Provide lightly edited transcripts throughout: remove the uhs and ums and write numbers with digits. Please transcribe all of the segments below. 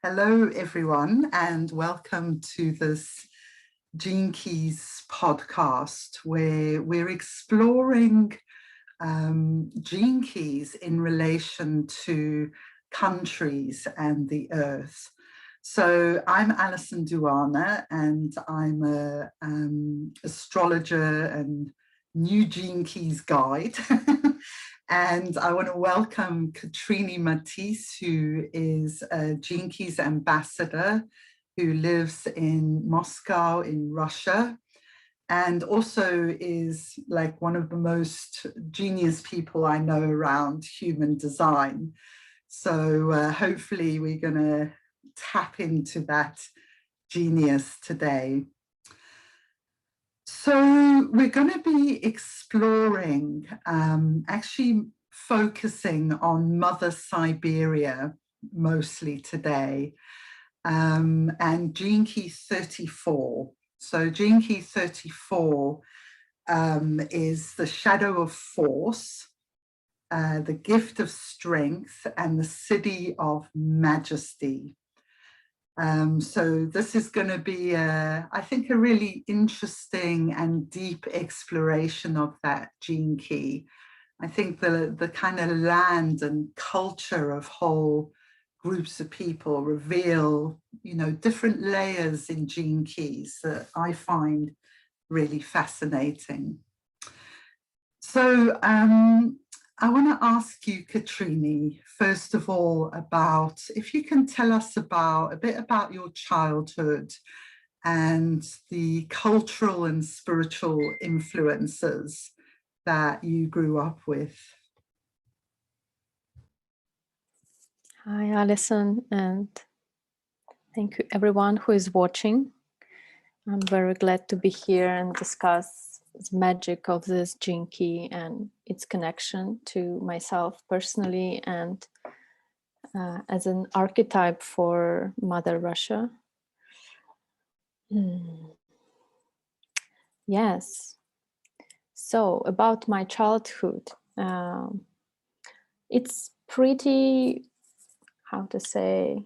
Hello, everyone, and welcome to this Gene Keys podcast, where we're exploring gene keys in relation to countries and the earth. So I'm Alison Duana, and I'm an astrologer and new Gene Keys guide. And I want to welcome Katreni Maticce, who is a Gene Keys ambassador who lives in Moscow in Russia, and also is like one of the most genius people I know around human design. So hopefully we're going to tap into that genius today. So we're going to be exploring, actually focusing on Mother Siberia mostly today, and Gene Key 34. So Gene Key 34 is the shadow of force, the gift of strength, and the Siddhi of Majesty. So this is going to be, I think, a really interesting and deep exploration of that gene key. I think the kind of land and culture of whole groups of people reveal, different layers in gene keys that I find really fascinating. So I want to ask you, Katreni, first of all, about if you can tell us a bit about your childhood and the cultural and spiritual influences that you grew up with. Hi, Alison, and thank you everyone who is watching. I'm very glad to be here and discuss the magic of this gene key and its connection to myself personally and as an archetype for Mother Russia. Yes. So about my childhood, it's pretty, how to say,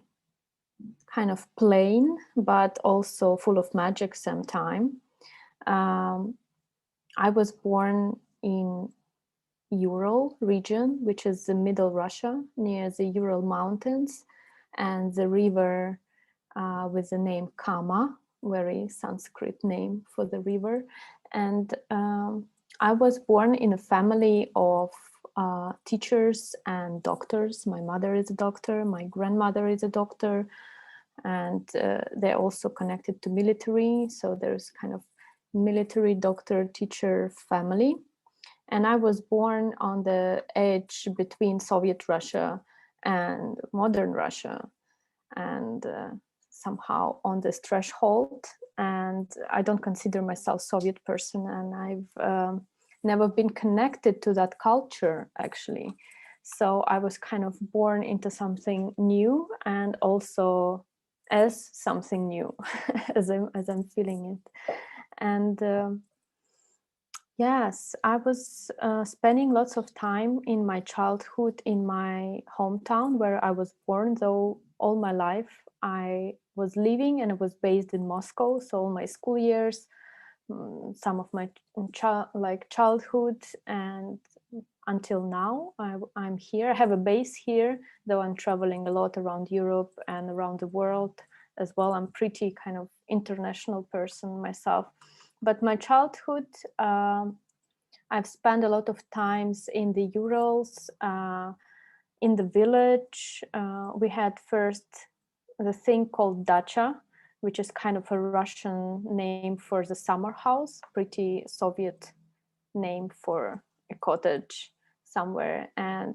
kind of plain, but also full of magic sometime. I was born in Ural region, which is the middle Russia, near the Ural Mountains, and the river with the name Kama, very Sanskrit name for the river. And I was born in a family of teachers and doctors. My mother is a doctor, my grandmother is a doctor, and they're also connected to military. So there's kind of military doctor teacher family. And I was born on the edge between Soviet Russia and modern Russia, and somehow on this threshold. And I don't consider myself Soviet person, and I've never been connected to that culture, actually. So I was kind of born into something new, and also as something new, as I'm feeling it. And yes, I was spending lots of time in my childhood in my hometown where I was born, though all my life I was living and I was based in Moscow. So all my school years, some of my childhood, and until now I'm here. I have a base here, though I'm traveling a lot around Europe and around the world as well. I'm pretty kind of international person myself. But my childhood, I've spent a lot of times in the Urals, in the village. We had first the thing called dacha, which is kind of a Russian name for the summer house, pretty Soviet name for a cottage somewhere. And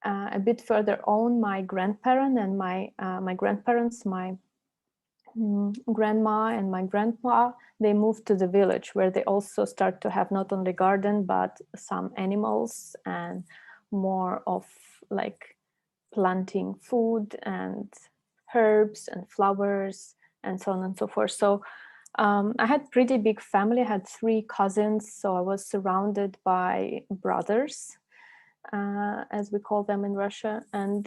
a bit further on, my grandparent and my grandparents, my grandma and my grandpa, they moved to the village where they also start to have not only garden but some animals and more of like planting food and herbs and flowers and so on and so forth. So I had pretty big family. I had 3 cousins, so I was surrounded by brothers, as we call them in Russia. And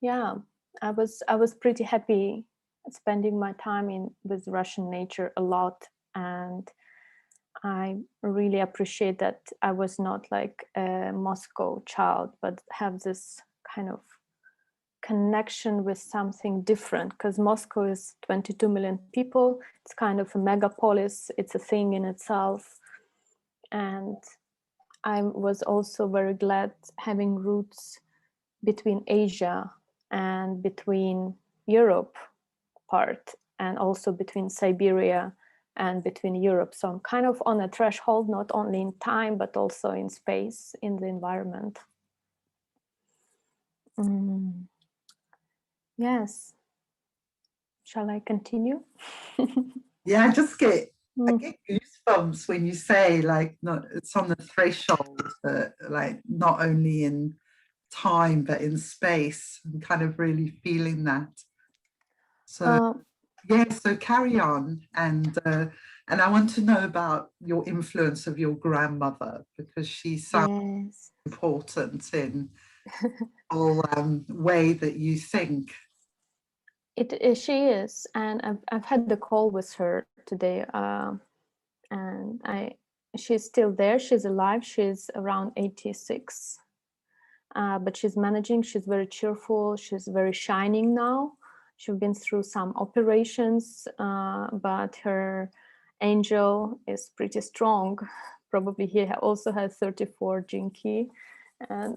yeah, I was pretty happy spending my time with Russian nature a lot, and I really appreciate that I was not like a Moscow child, but have this kind of connection with something different, because Moscow is 22 million people. It's kind of a megapolis. It's a thing in itself. And I was also very glad having roots between Asia and between Europe part, and also between Siberia and between Europe. So I'm kind of on a threshold, not only in time, but also in space, in the environment. Yes. Shall I continue? Yeah, I get goosebumps when you say like, not, it's on the threshold, but like not only in time but in space, and kind of really feeling that. So yeah, so carry on, and I want to know about your influence of your grandmother, because she sounds important in all way that you think. She is, and I've had the call with her today, and she's still there. She's alive. She's around 86, but she's managing. She's very cheerful. She's very shining now. She's been through some operations, but her angel is pretty strong. Probably he also has 34 gene key, and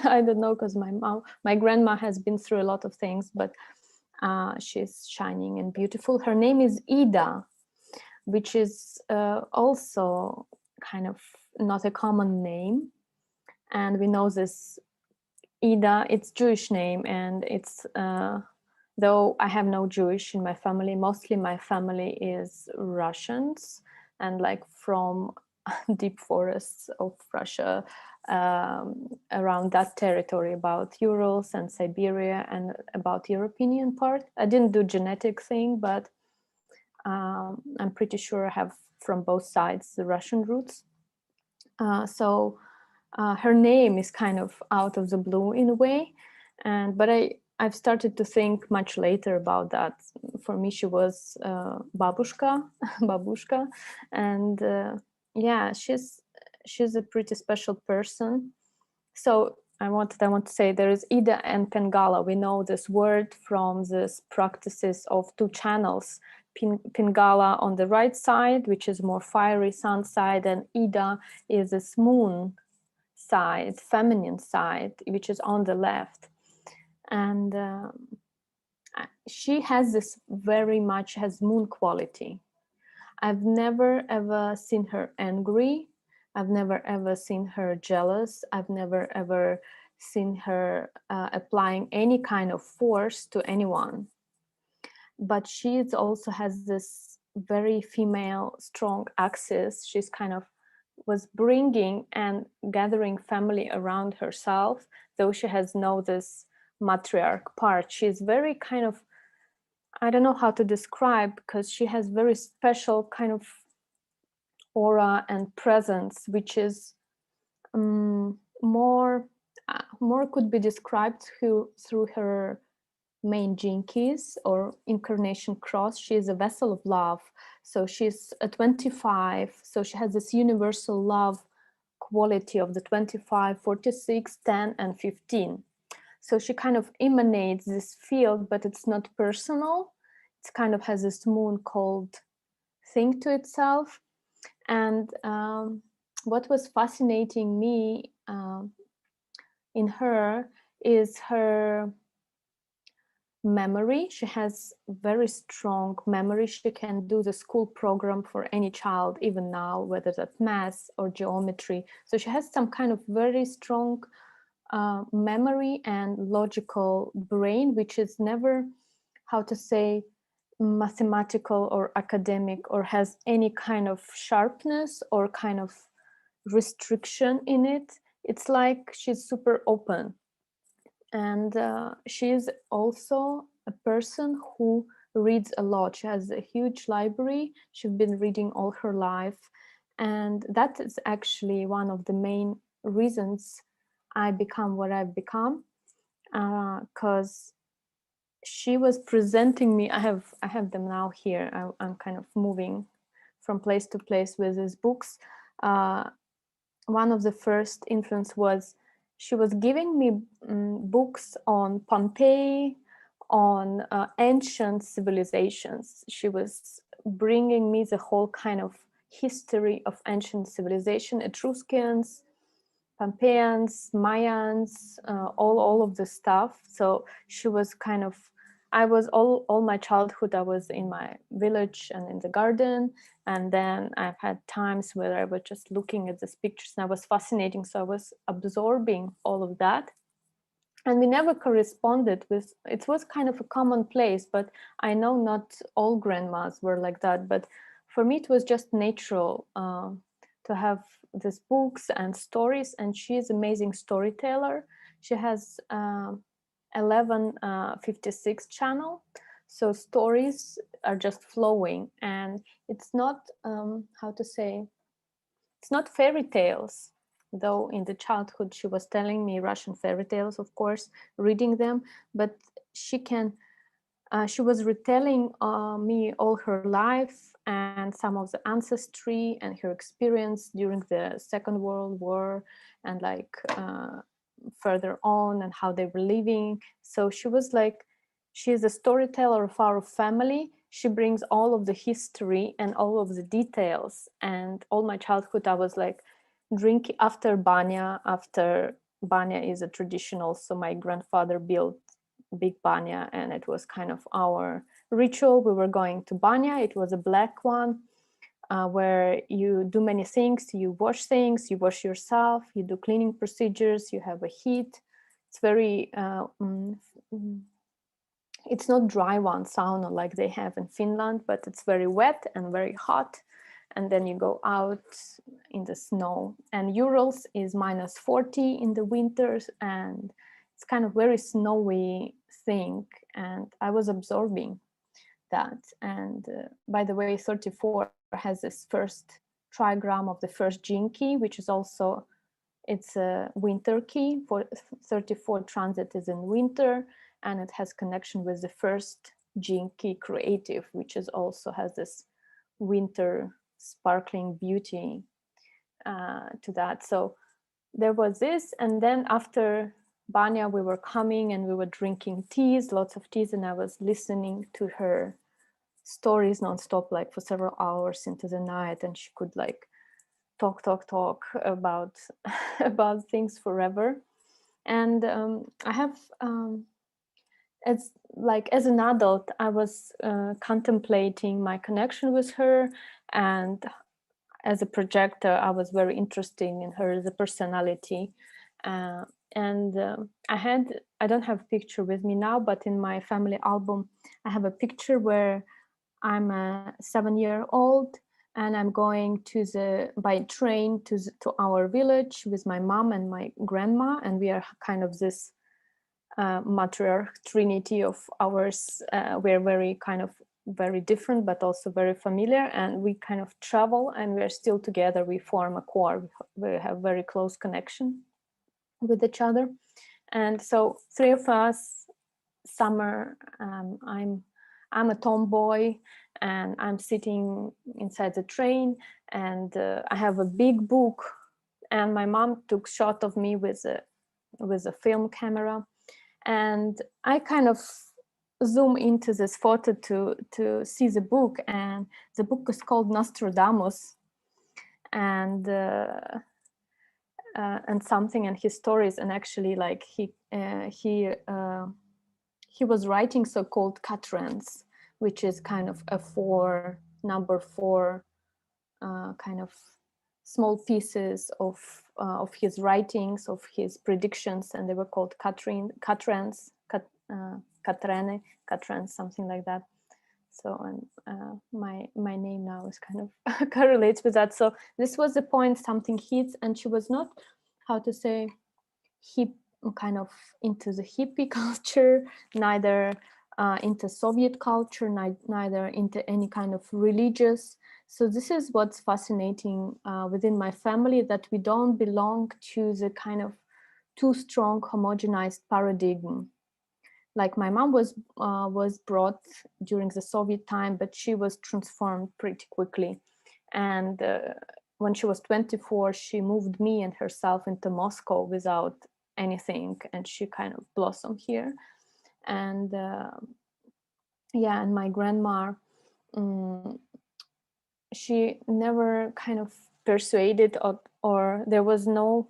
I don't know, because my grandma has been through a lot of things, but she's shining and beautiful. Her name is Ida, which is also kind of not a common name, and we know this Ida, it's Jewish name, and it's though I have no Jewish in my family, mostly my family is Russians, and like from deep forests of Russia, around that territory, about Urals and Siberia, and about European part. I didn't do genetic thing, but I'm pretty sure I have from both sides the Russian roots. So her name is kind of out of the blue in a way, but I've started to think much later about that. For me, she was babushka, babushka, and yeah, she's a pretty special person. So I want to say there is Ida and Pingala. We know this word from this practices of two channels. Pingala on the right side, which is more fiery sun side, and Ida is this moon side, feminine side, which is on the left. And she has this very much has moon quality. I've never ever seen her angry. I've never ever seen her jealous. I've never ever seen her applying any kind of force to anyone. But she also has this very female strong axis. She's kind of was bringing and gathering family around herself, though she has no this matriarch part. She's very kind of, I don't know how to describe, because she has very special kind of aura and presence, which is more could be described through her main gene keys or incarnation cross. She is a vessel of love. So she's a 25. So she has this universal love quality of the 25, 46, 10, and 15. So she kind of emanates this field, but it's not personal. It kind of has this moon called thing to itself. And what was fascinating me in her is her memory. She has very strong memory. She can do the school program for any child, even now, whether that's math or geometry. So she has some kind of very strong memory and logical brain, which is never, how to say, mathematical or academic, or has any kind of sharpness or kind of restriction in it. It's like she's super open. And she is also a person who reads a lot. She has a huge library. She's been reading all her life. And that is actually one of the main reasons I become what I've become. Because she was presenting me. I have them now here. I'm kind of moving from place to place with these books. One of the first influence was she was giving me books on Pompeii, on ancient civilizations. She was bringing me the whole kind of history of ancient civilization, Etruscans, Pompeians, Mayans, all of the stuff. So she was kind of, I was all my childhood, I was in my village and in the garden. And then I've had times where I was just looking at these pictures and I was fascinating. So I was absorbing all of that. And we never corresponded with, it was kind of a commonplace, but I know not all grandmas were like that. But for me, it was just natural to have these books and stories. And she is an amazing storyteller. She has 1156 channel. So stories are just flowing, and it's not, how to say, it's not fairy tales, though in the childhood she was telling me Russian fairy tales, of course, reading them, but she was retelling me all her life and some of the ancestry and her experience during the Second World War, and like further on, and how they were living. So she was like, she is a storyteller of our family. She brings all of the history and all of the details. And all my childhood, I was like drinking after banya. After banya is a traditional, so my grandfather built big banya, and it was kind of our ritual. We were going to banya. It was a black one, where you do many things. You wash things, you wash yourself, you do cleaning procedures, you have a heat. It's very it's not dry one sauna like they have in Finland, but it's very wet and very hot. And then you go out in the snow. And Urals is -40 in the winters, and it's kind of very snowy thing. And I was absorbing that. And by the way, 34 has this first trigram of the first gene key, which is also, it's a winter key. For 34 transit is in winter, and it has connection with the first gene key creative, which is also has this winter sparkling beauty to that. So there was this, and then after banya we were coming and we were drinking teas, lots of teas, and I was listening to her stories nonstop, like for several hours into the night, and she could like talk about about things forever. And I have as an adult, I was contemplating my connection with her, and as a projector, I was very interested in her as a personality. I don't have a picture with me now, but in my family album, I have a picture where I'm a 7-year-old and I'm going by train to our village with my mom and my grandma, and we are kind of this matriarch trinity of ours. We're very different, but also very familiar, and we kind of travel, and we're still together. We form a core. We have very close connection with each other. And so 3 of us, summer, I'm a tomboy, and I'm sitting inside the train, and I have a big book, and my mom took shot of me with a film camera, and I kind of zoom into this photo to see the book, and the book is called Nostradamus, and something, and his stories, and actually like he was writing so-called quatrains, which is kind of number four kind of small pieces of his writings, of his predictions, and they were called quatrains, something like that. So my name now is kind of correlates with that. So this was the point, something hits, and she was not, how to say, kind of into the hippie culture, neither into Soviet culture, neither into any kind of religious. So this is what's fascinating within my family, that we don't belong to the kind of too strong homogenized paradigm. like my mom was brought during the Soviet time, but she was transformed pretty quickly. And when she was 24, she moved me and herself into Moscow without anything, and she kind of blossomed here. And yeah, and my grandma, she never kind of persuaded, or there was no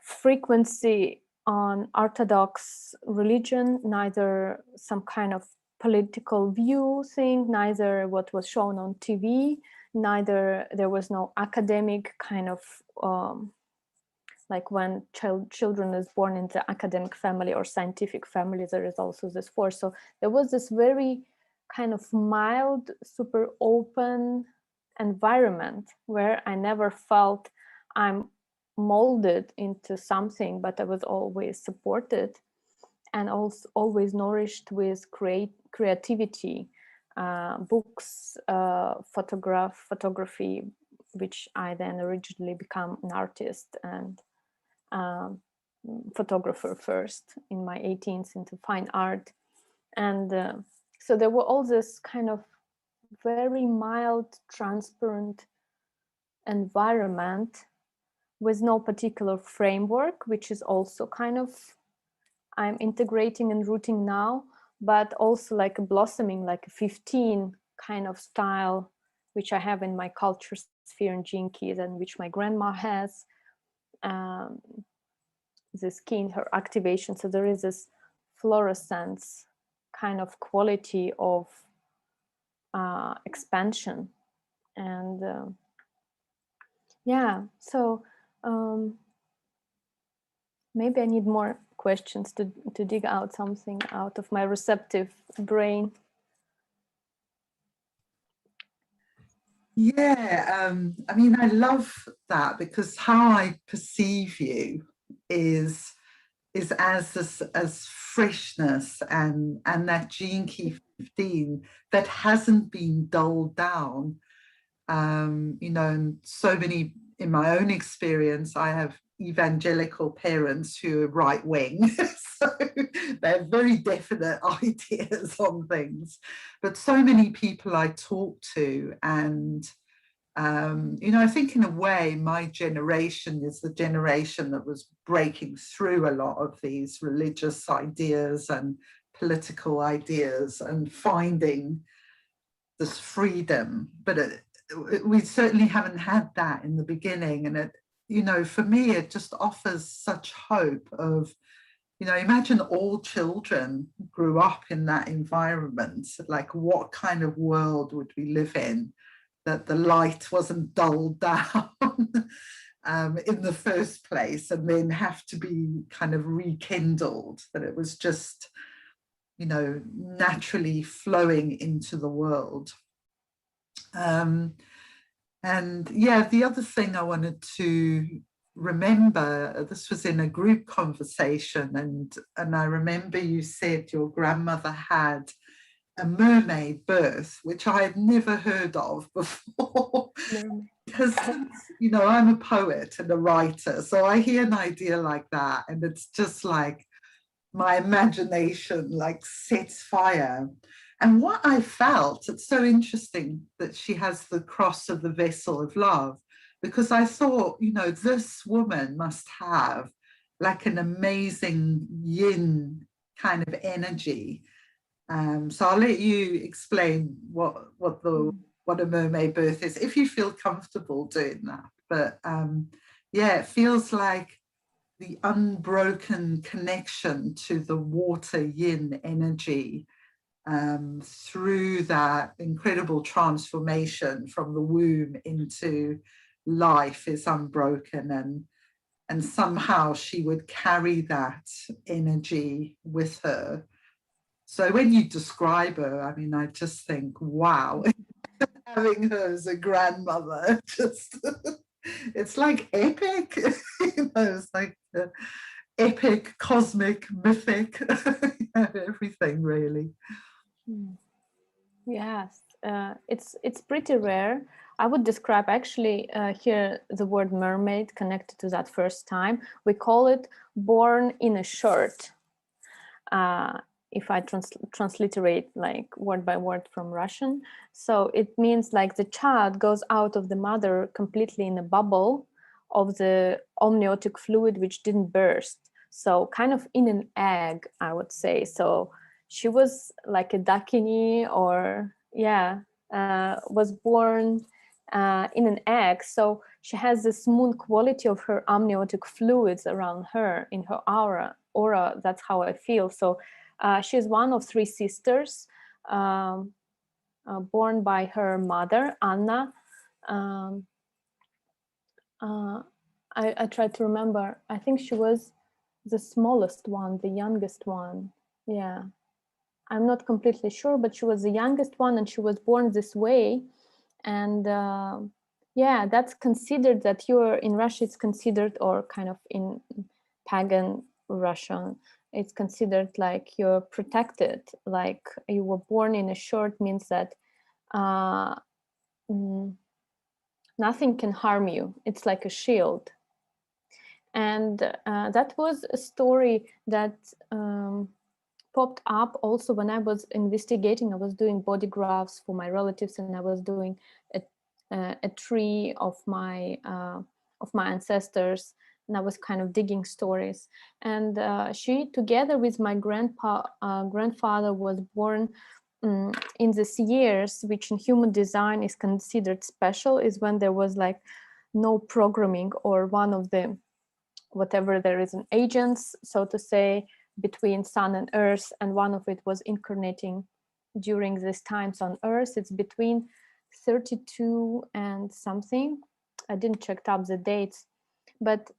frequency on Orthodox religion, neither some kind of political view thing, neither what was shown on TV, neither there was no academic kind of like when children is born into academic family or scientific family, there is also this force. So there was this very kind of mild, super open environment where I never felt I'm molded into something, but I was always supported and also always nourished with creativity, books, photography, which I then originally become an artist and photographer first in my 18th into fine art. And so there were all this kind of very mild, transparent environment with no particular framework, which is also kind of I'm integrating and rooting now, but also like a blossoming, like a 15 kind of style, which I have in my culture sphere in Gene Keys and which my grandma has. The skin, her activation. So there is this fluorescence kind of quality of expansion. And yeah, so maybe I need more questions to dig out something out of my receptive brain. Yeah, I mean, I love that because how I perceive you is as freshness and that gene key 15 that hasn't been dulled down. You know, and so many, in my own experience, I have evangelical parents who are right wing, so they have very definite ideas on things. But so many people I talk to, and you know, I think in a way my generation is the generation that was breaking through a lot of these religious ideas and political ideas and finding this freedom. But we certainly haven't had that in the beginning. And it, you know, for me, it just offers such hope of, you know, imagine all children grew up in that environment. Like, what kind of world would we live in that the light wasn't dulled down in the first place and then have to be kind of rekindled, that it was just, you know, naturally flowing into the world. And yeah, the other thing I wanted to remember, this was in a group conversation, and I remember you said your grandmother had a mermaid birth, which I had never heard of before. Because, you know, I'm a poet and a writer, so I hear an idea like that and it's just like my imagination like sets fire. And what I felt, it's so interesting that she has the cross of the vessel of love, because I thought, you know, this woman must have like an amazing yin kind of energy. So I'll let you explain what a mermaid birth is, if you feel comfortable doing that. But yeah, it feels like the unbroken connection to the water yin energy through that incredible transformation from the womb into life is unbroken, and somehow she would carry that energy with her. So when you describe her, I mean, I just think, wow, having her as a grandmother, just it's like epic, you know, it's like epic, cosmic, mythic, everything really. Yes, it's pretty rare. I would describe actually here the word mermaid connected to that first time. We call it born in a shirt. if I transliterate like word by word from Russian. So it means like the child goes out of the mother completely in a bubble of the amniotic fluid which didn't burst. So kind of in an egg, I would say. So she was like a dakini, or was born in an egg. So she has the smooth quality of her amniotic fluids around her in her aura. That's how I feel. So she's one of three sisters born by her mother, Anna. Um, I try to remember. I think she was the smallest one, the youngest one. Yeah, I'm not completely sure, but she was the youngest one, and she was born this way. And that's considered that you're in Russia. It's considered, or kind of in pagan Russian, it's considered like you're protected, like you were born in a shirt, means that uh, nothing can harm you. It's like a shield. And that was a story that popped up also when I was investigating. I was doing body grafts for my relatives, and I was doing a tree of my ancestors, and I was kind of digging stories. And she, together with my grandfather, was born in these years, which in human design is considered special, is when there was like no programming, or one of the whatever there is an agents, so to say, between sun and earth, and one of it was incarnating during these times on earth. It's between 32 and something. I didn't check up the dates, but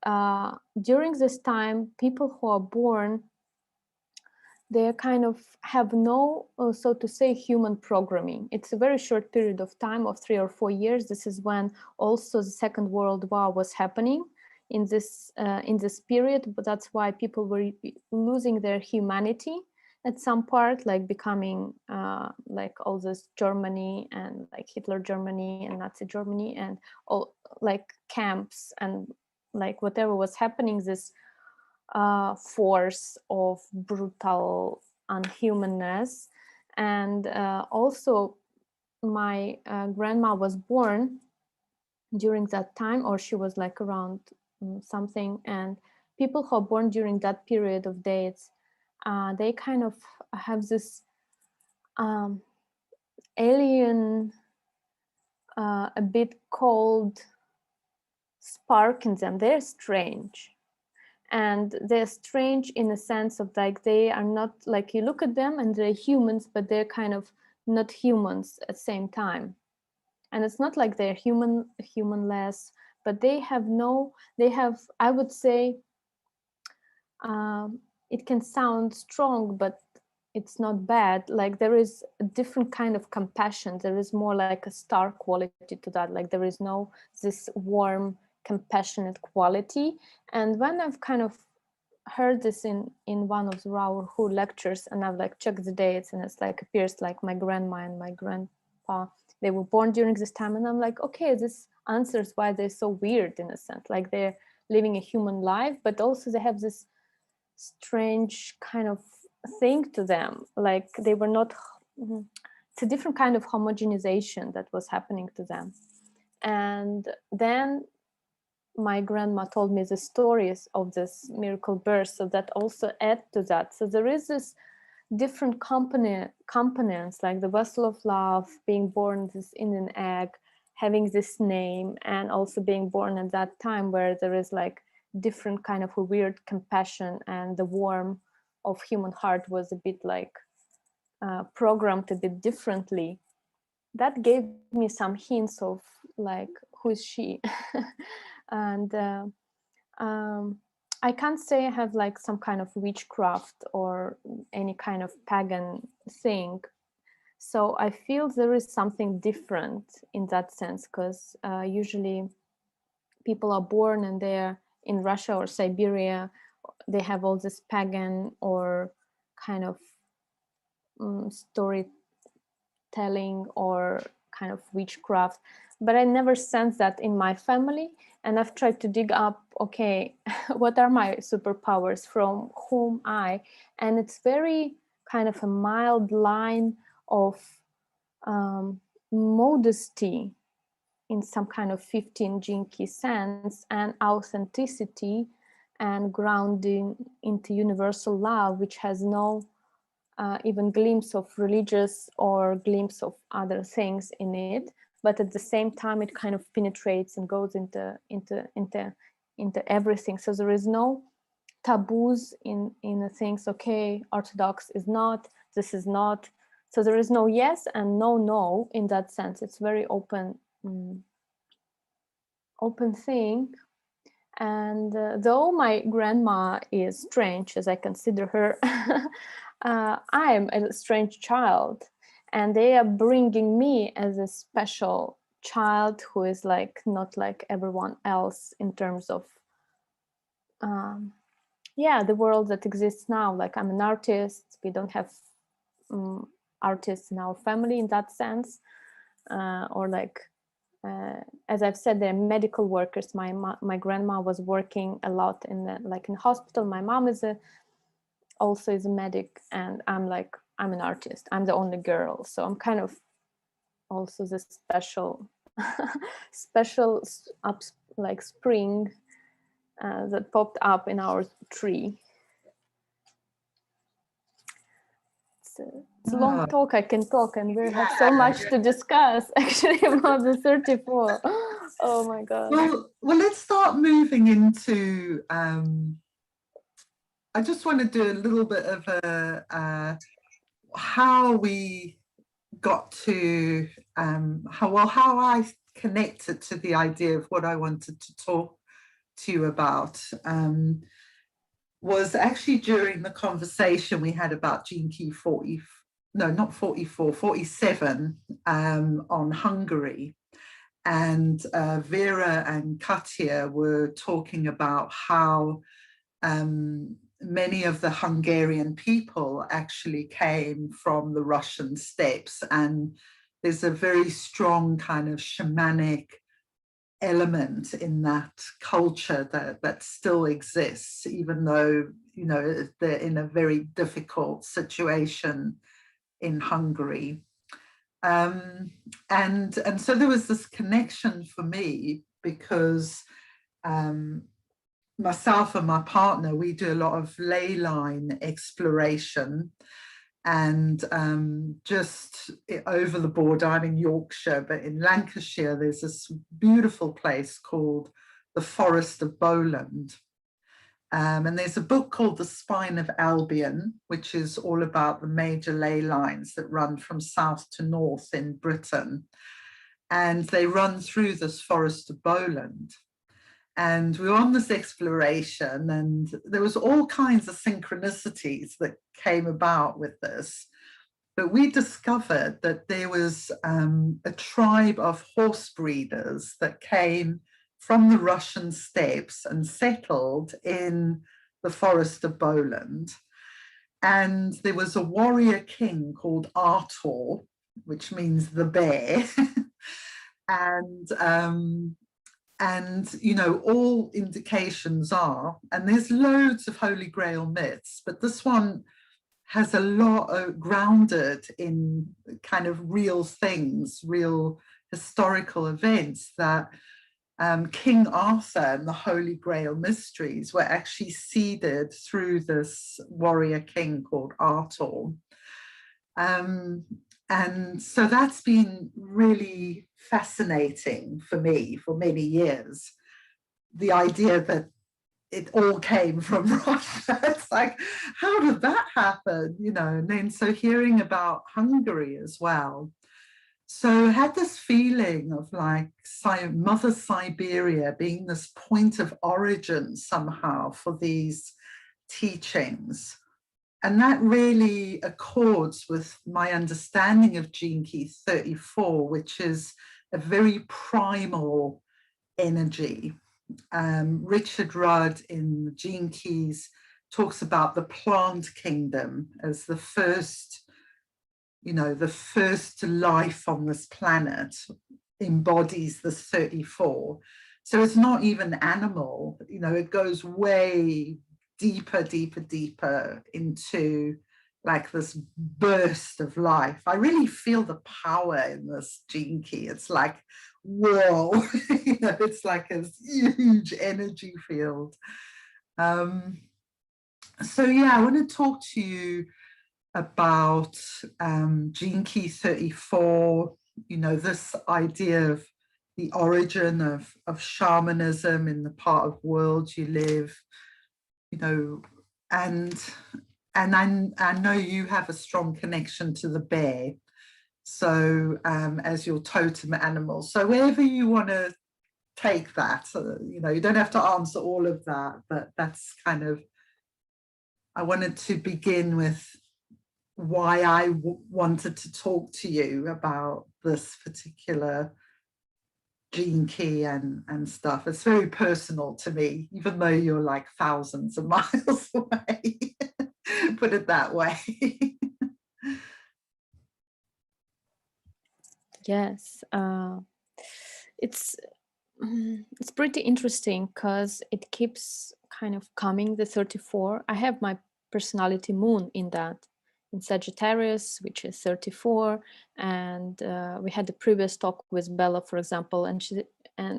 during this time, people who are born, they kind of have no, so to say, human programming. It's a very short period of time of 3 or 4 years. This is when also the Second World War was happening in this period, but that's why people were losing their humanity at some part, like becoming like all this Germany, and like Hitler Germany and Nazi Germany, and all like camps, and like whatever was happening, this force of brutal unhumanness. And also my grandma was born during that time, or she was like around something, and people who are born during that period of dates, they kind of have this alien, a bit cold spark in them. They're strange, and they're strange in a sense of like they are not, like you look at them and they're humans, but they're kind of not humans at the same time. And it's not like they're humanless, but they have, I would say, it can sound strong, but it's not bad. Like there is a different kind of compassion. There is more like a star quality to that. Like there is no this warm, compassionate quality. And when I've kind of heard this in one of the Raoul Hu lectures, and I've like checked the dates, and it's like appears like my grandma and my grandpa, they were born during this time, and I'm like, okay, this answers why they're so weird in a sense. Like they're living a human life, but also they have this strange kind of thing to them. Like they were not. It's a different kind of homogenization that was happening to them. And then my grandma told me the stories of this miracle birth, so that also add to that. So there is this different components, like the vessel of love, being born in an egg, having this name, and also being born at that time where there is like different kind of a weird compassion, and the warmth of human heart was a bit like programmed a bit differently. That gave me some hints of like, who is she? And I can't say I have like some kind of witchcraft or any kind of pagan thing. So I feel there is something different in that sense, because usually people are born and they're in Russia or Siberia, they have all this pagan or kind of storytelling or kind of witchcraft, but I never sensed that in my family. And I've tried to dig up, okay, what are my superpowers, from whom and it's very kind of a mild line of modesty in some kind of 15 gene key sense, and authenticity and grounding into universal love, which has no even glimpse of religious or glimpse of other things in it, but at the same time it kind of penetrates and goes into everything. So there is no taboos in the things, okay, Orthodox is not, this is not. So there is no yes and no in that sense. It's very open thing. And though my grandma is strange, as I consider her, I'm a strange child, and they are bringing me as a special child who is like not like everyone else in terms of the world that exists now. Like, I'm an artist. We don't have artists in our family in that sense, or like as I've said, they're medical workers. My grandma was working a lot in in hospital. My mom also is a medic, and I'm an artist. I'm the only girl, so I'm kind of also the special like spring that popped up in our tree. It's a long talk. I can talk, and we have so much to discuss actually about the 34. Oh my god. Well, let's start moving into I just want to do a little bit of a how we got to how I connected to the idea of what I wanted to talk to you about. Was actually during the conversation we had about gene key 47 on Hungary. And Vera and Katja were talking about how many of the Hungarian people actually came from the Russian steppes. And there's a very strong kind of shamanic element in that culture that still exists, even though, you know, they're in a very difficult situation in Hungary. And so there was this connection for me because myself and my partner, we do a lot of ley line exploration. And just over the border, I'm in Yorkshire, but in Lancashire, there's this beautiful place called the Forest of Bowland. And there's a book called The Spine of Albion, which is all about the major ley lines that run from south to north in Britain. And they run through this Forest of Bowland. And we were on this exploration, and there was all kinds of synchronicities that came about with this. But we discovered that there was a tribe of horse breeders that came from the Russian steppes and settled in the Forest of Bowland. And there was a warrior king called Artor, which means the bear. And, you know, all indications are, and there's loads of Holy Grail myths, but this one has a lot of grounded in kind of real things, real historical events, that King Arthur and the Holy Grail mysteries were actually seeded through this warrior king called Artor. And so that's been really fascinating for me for many years. The idea that it all came from Russia. It's like, how did that happen? You know, and then so hearing about Hungary as well. So I had this feeling of like Mother Siberia being this point of origin somehow for these teachings. And that really accords with my understanding of gene key 34, which is a very primal energy. Richard Rudd in the Gene Keys talks about the plant kingdom as the first you know, the first life on this planet embodies the 34. So it's not even animal, you know, it goes way deeper, deeper, deeper into like this burst of life. I really feel the power in this gene key. It's like, whoa, you know, it's like a huge energy field. So yeah, I want to talk to you about gene key 34, you know, this idea of the origin of shamanism in the part of world you live, you know, and I know you have a strong connection to the bear, so as your totem animal. So wherever you want to take that, you know, you don't have to answer all of that, but that's kind of, I wanted to begin with why I wanted to talk to you about this particular gene key and stuff. It's very personal to me, even though you're like thousands of miles away. Put it that way. Yes, it's pretty interesting because it keeps kind of coming, the 34. I have my personality moon in that, in Sagittarius, which is 34, and we had the previous talk with Bella, for example, and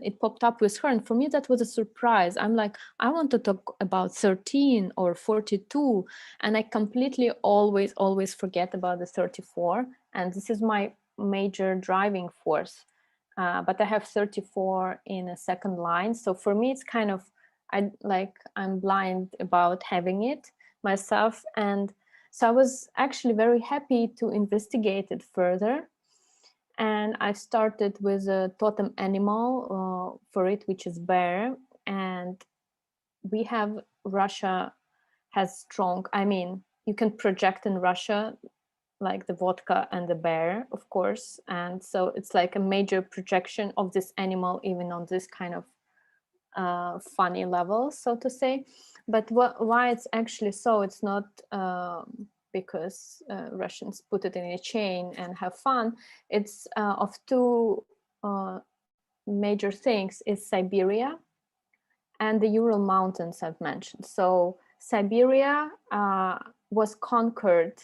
it popped up with her, and for me that was a surprise. I'm like, I want to talk about 13 or 42, and I completely always forget about the 34, and this is my major driving force. But I have 34 in a second line, so for me it's kind of, I'm blind about having it myself, and so I was actually very happy to investigate it further. And I started with a totem animal for it, which is bear. And we have, Russia has strong, I mean, you can project in Russia like the vodka and the bear, of course. And so it's like a major projection of this animal, even on this kind of funny level, so to say. But why it's actually so, it's not because Russians put it in a chain and have fun. It's of two major things, is Siberia and the Ural Mountains I've mentioned. So Siberia was conquered,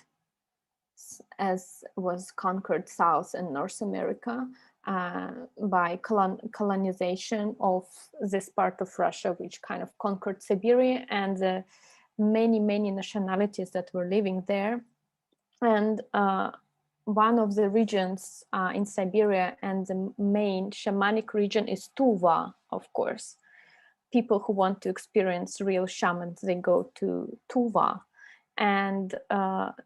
as was conquered South and North America by colonization of this part of Russia, which kind of conquered Siberia and the many nationalities that were living there. And one of the regions in Siberia, and the main shamanic region, is Tuva, of course. People who want to experience real shamans, they go to Tuva. And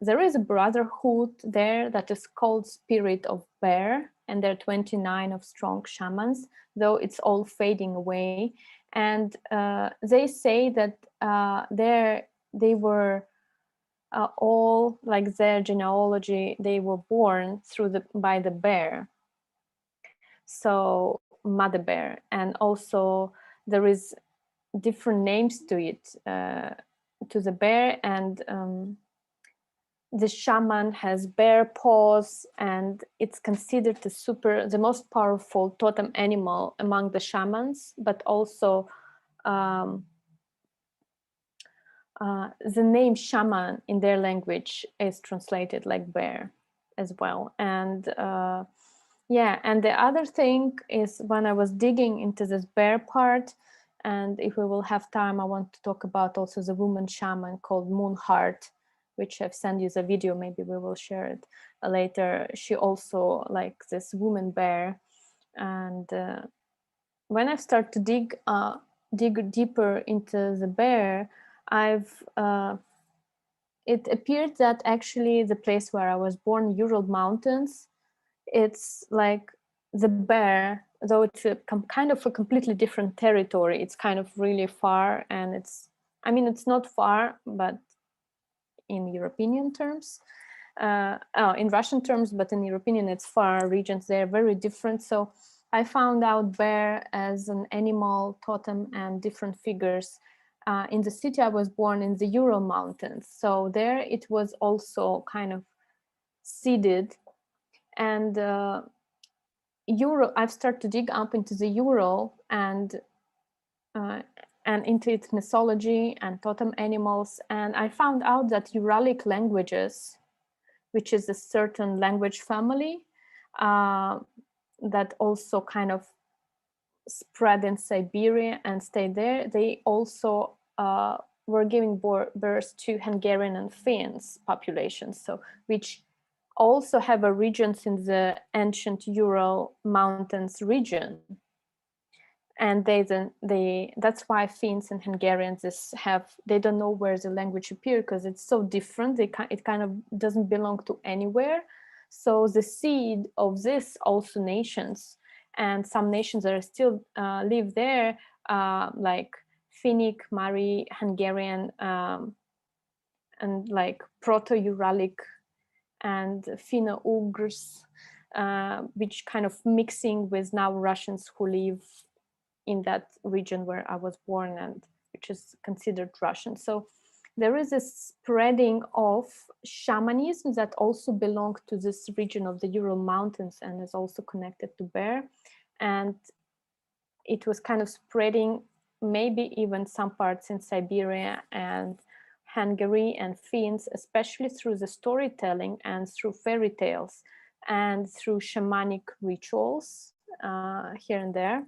there is a brotherhood there that is called Spirit of Bear, and there are 29 of strong shamans, though it's all fading away. And they say that they were all, like their genealogy, they were born by the bear, so mother bear. And also there is different names to it, to the bear, and the shaman has bear paws, and it's considered the most powerful totem animal among the shamans. But also the name shaman in their language is translated like bear as well. And yeah, and the other thing is, when I was digging into this bear part, and if we will have time, I want to talk about also the woman shaman called Moonheart, which I've sent you the video, maybe we will share it later. She also like this woman bear. And when I start to dig deeper into the bear, it appeared that actually the place where I was born, Ural Mountains, it's like the bear, though it's kind of a completely different territory. It's kind of really far, and it's not far, but in European terms, in Russian terms, but in European, it's far regions. They're very different. So I found out bear as an animal totem and different figures in the city I was born in, the Ural Mountains. So there it was also kind of seeded. And I've started to dig up into the Ural and into its mythology and totem animals. And I found out that Uralic languages, which is a certain language family that also kind of spread in Siberia and stayed there, they also were giving birth to Hungarian and Finns populations, so which also have regions in the ancient Ural Mountains region. And that's why Finns and Hungarians they don't know where the language appeared, because it's so different. It kind of doesn't belong to anywhere. So the seed of this also nations, and some nations that are still live there, like Finnic, Mari, Hungarian, and like Proto-Uralic and Finno-Ugrs, which kind of mixing with now Russians who live in that region where I was born and which is considered Russian. So there is a spreading of shamanism that also belongs to this region of the Ural Mountains and is also connected to bear. And it was kind of spreading, maybe even some parts in Siberia and Hungary and Finns, especially through the storytelling and through fairy tales and through shamanic rituals here and there.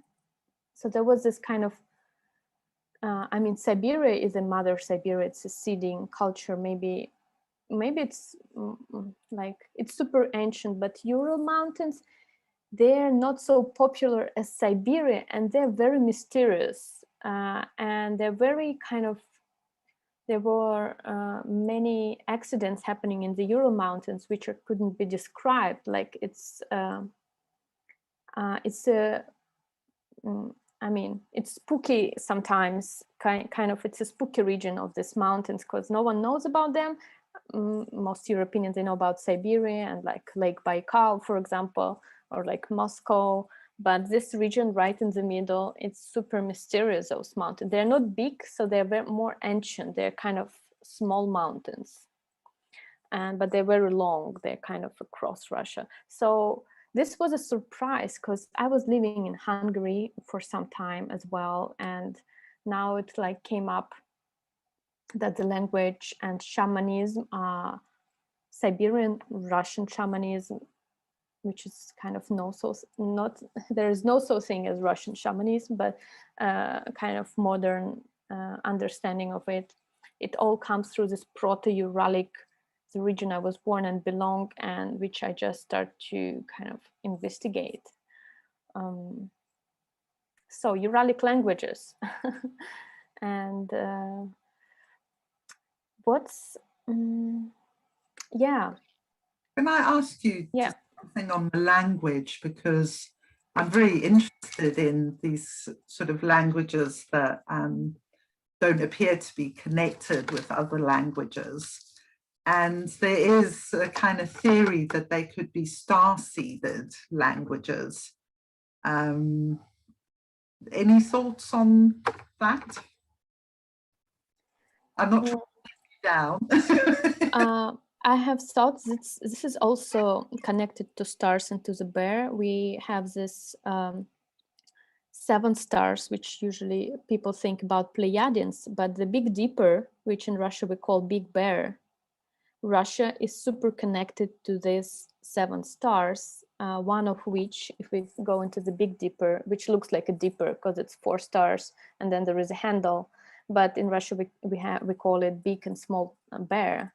So there was this kind of, I mean, Siberia is a mother Siberia, it's a seeding culture. Maybe it's like, it's super ancient, but Ural Mountains, they're not so popular as Siberia, and they're very mysterious. And they're very kind of, there were many accidents happening in the Ural Mountains, which couldn't be described. Like it's I mean, it's spooky sometimes, kind of, it's a spooky region of these mountains because no one knows about them. Most Europeans, they know about Siberia and like Lake Baikal, for example, or like Moscow. But this region right in the middle, it's super mysterious, those mountains. They're not big, so they're very more ancient. They're kind of small mountains. But they're very long. They're kind of across Russia. So this was a surprise because I was living in Hungary for some time as well. And now it like came up that the language and shamanism, Siberian Russian shamanism, which is kind of there is no such thing as Russian shamanism, but kind of modern understanding of it. It all comes through this Proto-Uralic, the region I was born and belong, and which I just start to kind of investigate. So Uralic languages. And yeah. Can I ask you something on the language, because I'm very interested in these sort of languages that don't appear to be connected with other languages. And there is a kind of theory that they could be star-seeded languages. Any thoughts on that? I'm not trying to put you down. I have thought this is also connected to stars and to the bear. We have this 7 stars, which usually people think about Pleiadians, but the Big Dipper, which in Russia we call Big Bear, Russia is super connected to these 7 stars, one of which, if we go into the Big Dipper, which looks like a dipper because it's 4 stars, and then there is a handle. But in Russia, we call it Big and Small Bear,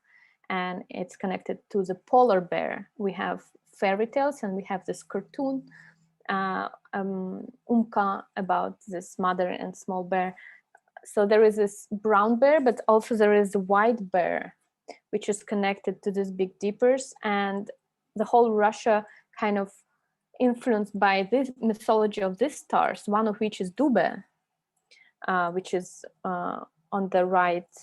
and it's connected to the polar bear. We have fairy tales, and we have this cartoon, Umka, about this mother and small bear. So there is this brown bear, but also there is a white bear, which is connected to these Big Dippers, and the whole Russia kind of influenced by this mythology of these stars, one of which is Dube, which is on the right.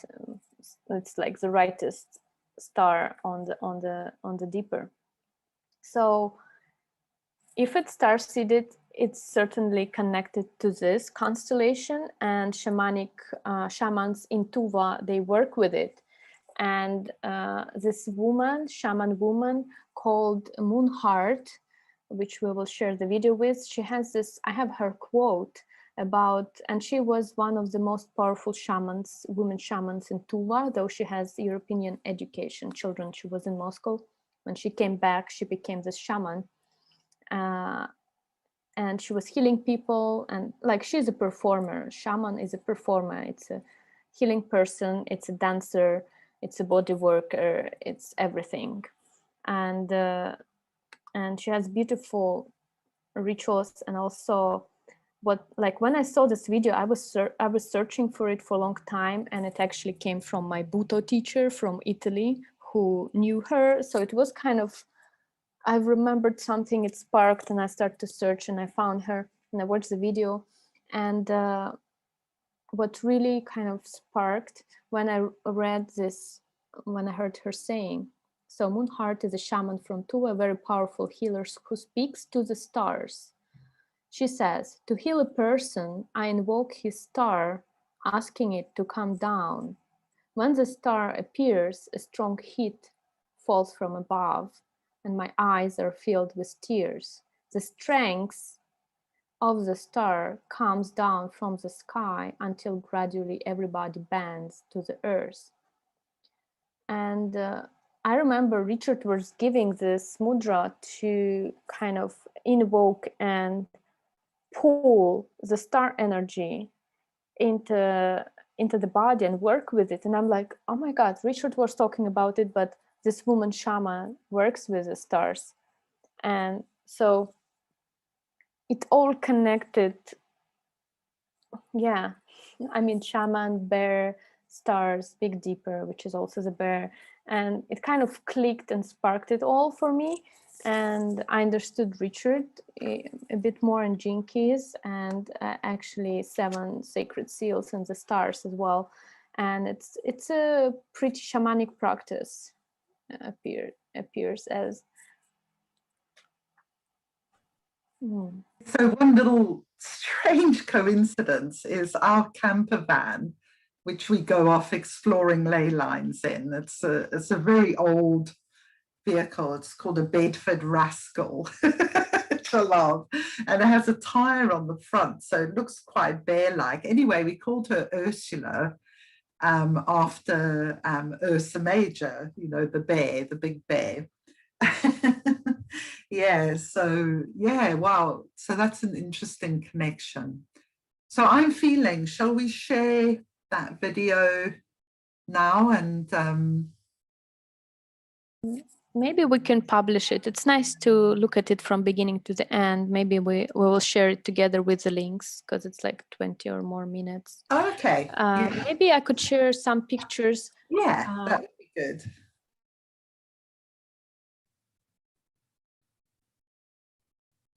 It's like the rightest star on the Dipper. So if it's star-seeded, it's certainly connected to this constellation, and shamanic shamans in Tuva, they work with it. And this woman, shaman woman called Moonheart, which we will share the video with, she has this, I have her quote about, and she was one of the most powerful shamans, women shamans in Tuva, though she has European education, children. She was in Moscow. When she came back, she became this shaman. And she was healing people, and like, she's a performer. Shaman is a performer. It's a healing person. It's a dancer. It's a body worker. It's everything. And she has beautiful rituals. And also, what, like, when I saw this video, I was searching for it for a long time, and it actually came from my Buto teacher from Italy, who knew her. So it was kind of, I remembered something, it sparked, and I started to search, and I found her, and I watched the video. And what really kind of sparked when I read this, when I heard her saying, so Moonheart is a shaman from Tuva, a very powerful healer who speaks to the stars. She says, to heal a person, I invoke his star, asking it to come down. When the star appears, a strong heat falls from above, and my eyes are filled with tears. The strength of the star comes down from the sky until gradually everybody bends to the earth. And I remember Richard was giving this mudra to kind of invoke and pull the star energy into the body and work with it. And I'm like, oh my God, Richard was talking about it, but this woman shaman works with the stars. And so it all connected. Yeah, I mean, shaman, bear, stars, Big Deeper, which is also the bear. And it kind of clicked and sparked it all for me. And I understood Richard a bit more, in Jinkies, and actually 7 sacred seals and the stars as well. And it's a pretty shamanic practice, appears as. So one little strange coincidence is our camper van, which we go off exploring ley lines in. It's a very old vehicle. It's called a Bedford Rascal, which I love. And it has a tire on the front, so it looks quite bear-like. Anyway, we called her Ursula after Ursa Major, you know, the bear, the big bear. Yeah, so yeah, wow. So that's an interesting connection. So I'm feeling, shall we share that video now? And maybe we can publish it. It's nice to look at it from beginning to the end. Maybe we will share it together with the links, because it's like 20 or more minutes. Okay. Yeah. Maybe I could share some pictures. Yeah, that would be good.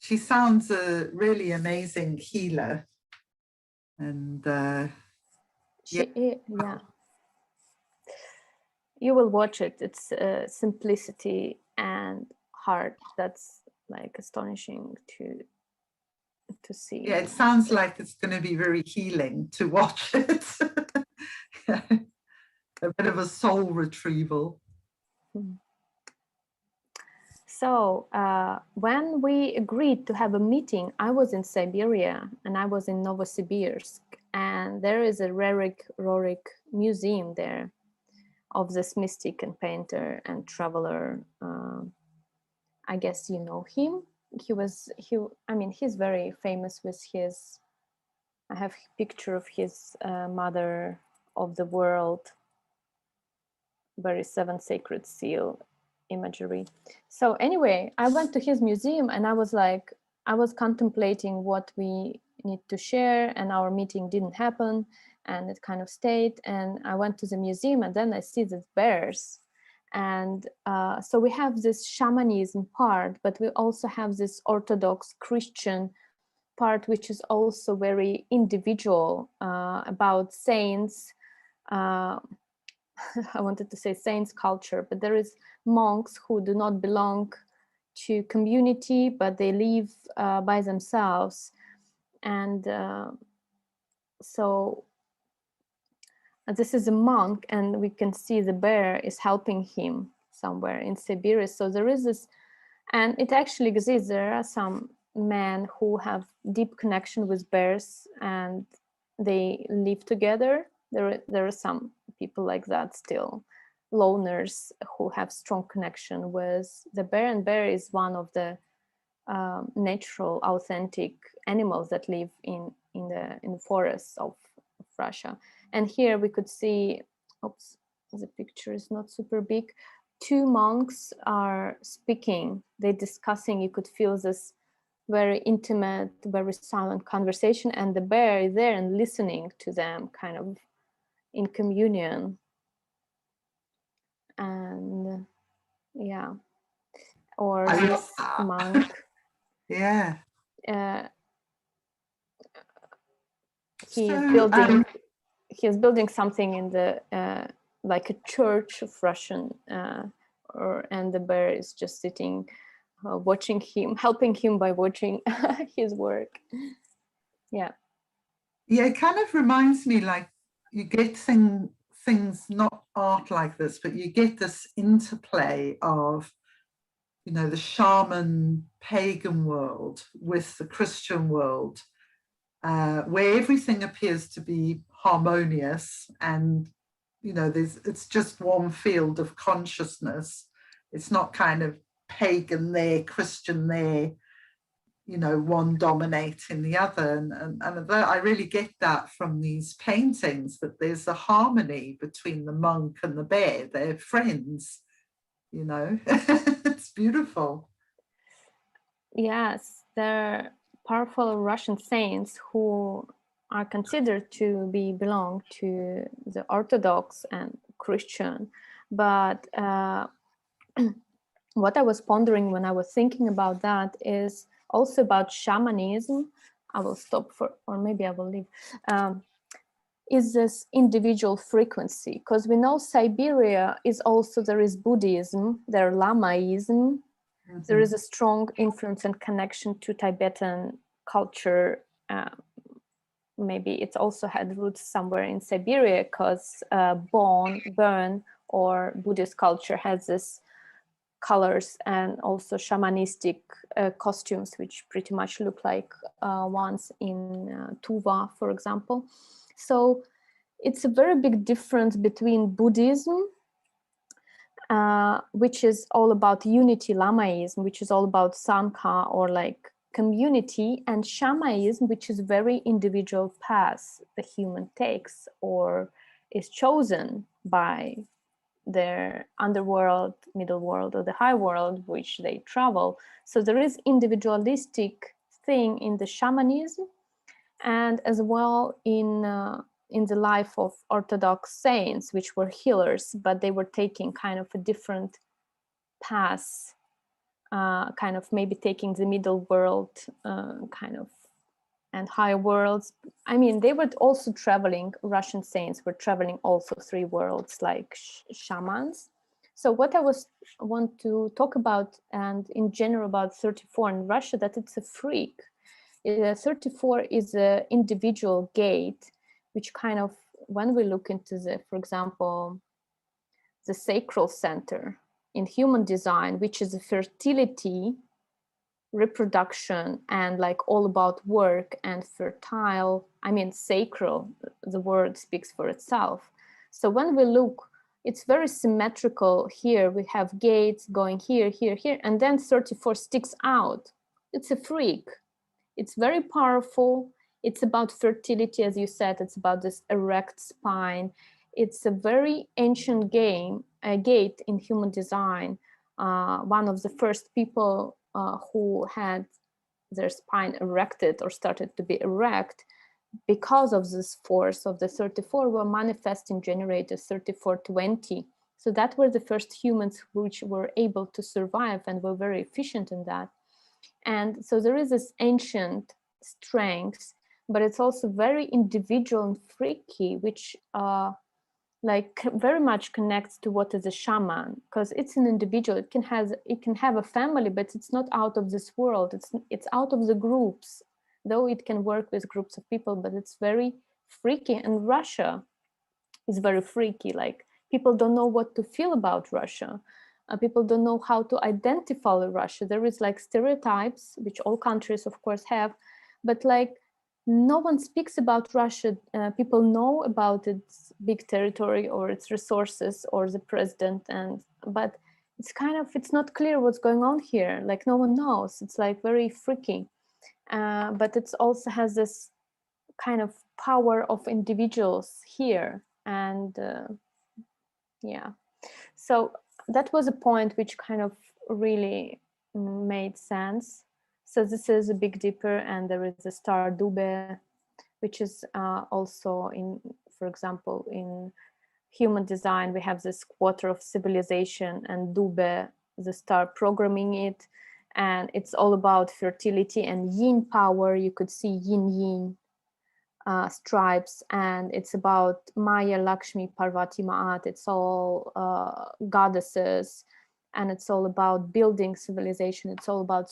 She sounds a really amazing healer. And yeah. You will watch it. It's simplicity and heart that's like astonishing to see. Yeah, it sounds like it's going to be very healing to watch it. A bit of a soul retrieval. So when we agreed to have a meeting, I was in Siberia and I was in Novosibirsk, and there is a Roric museum there of this mystic and painter and traveler. I guess you know him. He's very famous with his, I have a picture of his mother of the world, very 7 sacred seal imagery. So anyway, I went to his museum and I was contemplating what we need to share, and our meeting didn't happen and it kind of stayed. And I went to the museum and then I see the bears. And so we have this shamanism part, but we also have this Orthodox Christian part, which is also very individual, about saints. I wanted to say saints culture, but there is monks who do not belong to community, but they live by themselves. And so this is a monk, and we can see the bear is helping him somewhere in Siberia. So there is this, and it actually exists. There are some men who have deep connection with bears and they live together. There are some people like that still, loners who have strong connection with the bear, and bear is one of the natural, authentic animals that live in the forests of Russia. And here we could see, oops, the picture is not super big. Two monks are speaking, they're discussing. You could feel this very intimate, very silent conversation, and the bear is there and listening to them, kind of in communion. And yeah, or this monk. Yeah. He's building something in the like a church of Russian, and the bear is just sitting, watching him, helping him by watching his work. Yeah, it kind of reminds me, like, you get things, not art like this, but you get this interplay of, you know, the shaman pagan world with the Christian world, where everything appears to be harmonious, and, you know, it's just one field of consciousness. It's not kind of pagan there, Christian there, you know, one dominating the other. And I really get that from these paintings, that there's a harmony between the monk and the bear. They're friends, you know. It's beautiful. Yes, they're powerful Russian saints who are considered to belong to the Orthodox and Christian. But what I was pondering when I was thinking about that is also about shamanism. I will stop for, or maybe I will leave. Is this individual frequency? Because we know Siberia is also, there is Buddhism, there Lamaism, there is a strong influence and connection to Tibetan culture. Maybe it's also had roots somewhere in Siberia, because Burn or Buddhist culture has this colors and also shamanistic costumes, which pretty much look like ones in Tuva, for example. So it's a very big difference between Buddhism, which is all about unity, Lamaism, which is all about Sangha or like community, and Shamanism, which is very individual path the human takes or is chosen by their underworld, middle world, or the high world, which they travel. So there is individualistic thing in the shamanism, and as well in the life of Orthodox saints, which were healers, but they were taking kind of a different path, kind of maybe taking the middle world kind of and higher worlds. I mean, they were also traveling, Russian saints were traveling also three worlds like shamans. So what I want to talk about, and in general about 34 in Russia, that it's a freak. 34 is an individual gate, which kind of, when we look into the, for example, the sacral center in human design, which is a fertility, reproduction, and like all about work and fertile, I mean sacral, the word speaks for itself. So when we look, it's very symmetrical. Here we have gates going here, here, here, and then 34 sticks out. It's a freak. It's very powerful. It's about fertility, as you said. It's about this erect spine. It's a very ancient gate in human design. One of the first people who had their spine erected or started to be erect because of this force of the 34 were manifesting generators 3420. So that were the first humans which were able to survive and were very efficient in that. And so there is this ancient strength, but it's also very individual and freaky, which like very much connects to what is a shaman, because it's an individual. It can have a family, but it's not out of this world. It's out of the groups, though it can work with groups of people, but it's very freaky. And Russia is very freaky. Like, people don't know what to feel about Russia. People don't know how to identify Russia. There is like stereotypes, which all countries of course have, but like no one speaks about Russia. People know about its big territory or its resources or the president, but it's not clear what's going on here. Like, no one knows. It's like very freaky. But it also has this kind of power of individuals here. And yeah, so that was a point which kind of really made sense. So this is a Big Dipper, and there is a star Dube, which is also in, for example, in human design, we have this quarter of civilization, and Dube, the star programming it. And it's all about fertility and yin power. You could see yin stripes, and it's about Maya, Lakshmi, Parvati, Ma'at. It's all goddesses, and it's all about building civilization. It's all about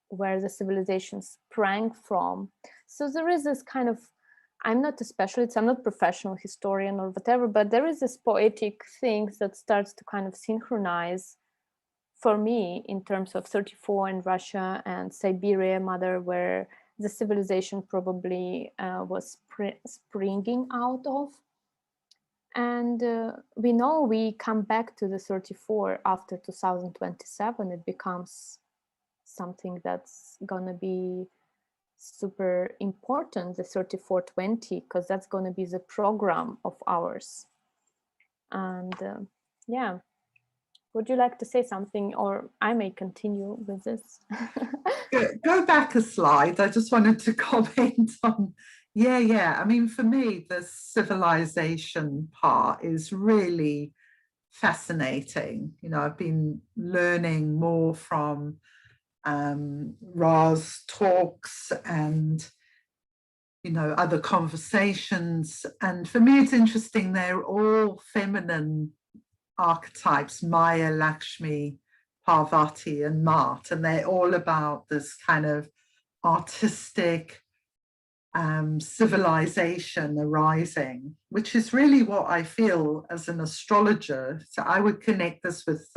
where the civilization sprang from. So there is this kind of, I'm not a specialist, I'm not a professional historian or whatever, but there is this poetic thing that starts to kind of synchronize for me in terms of 34 in Russia and Siberia, mother, where the civilization probably was springing out of. And we know we come back to the 34 after 2027. It becomes something that's gonna be super important, the 3420, because that's going to be the program of ours. And yeah, would you like to say something, or I may continue with this? Go back a slide. I just wanted to comment on, yeah. I mean, for me, the civilization part is really fascinating. You know, I've been learning more from Ra's talks and, you know, other conversations. And for me, it's interesting, they're all feminine archetypes, Maya, Lakshmi, Parvati, and Mart, and they're all about this kind of artistic civilization arising, which is really what I feel as an astrologer. So I would connect this with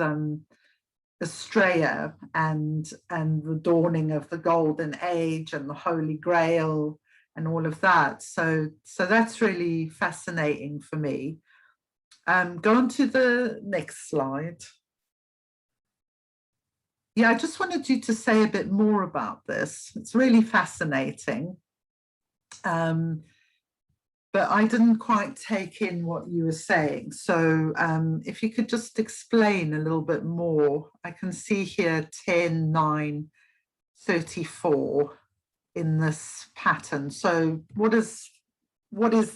Australia and the dawning of the golden age and the Holy Grail and all of that. So that's really fascinating for me. Go on to the next slide. Yeah, I just wanted you to say a bit more about this. It's really fascinating. But I didn't quite take in what you were saying. So if you could just explain a little bit more. I can see here 10, 9, 34 in this pattern. So what is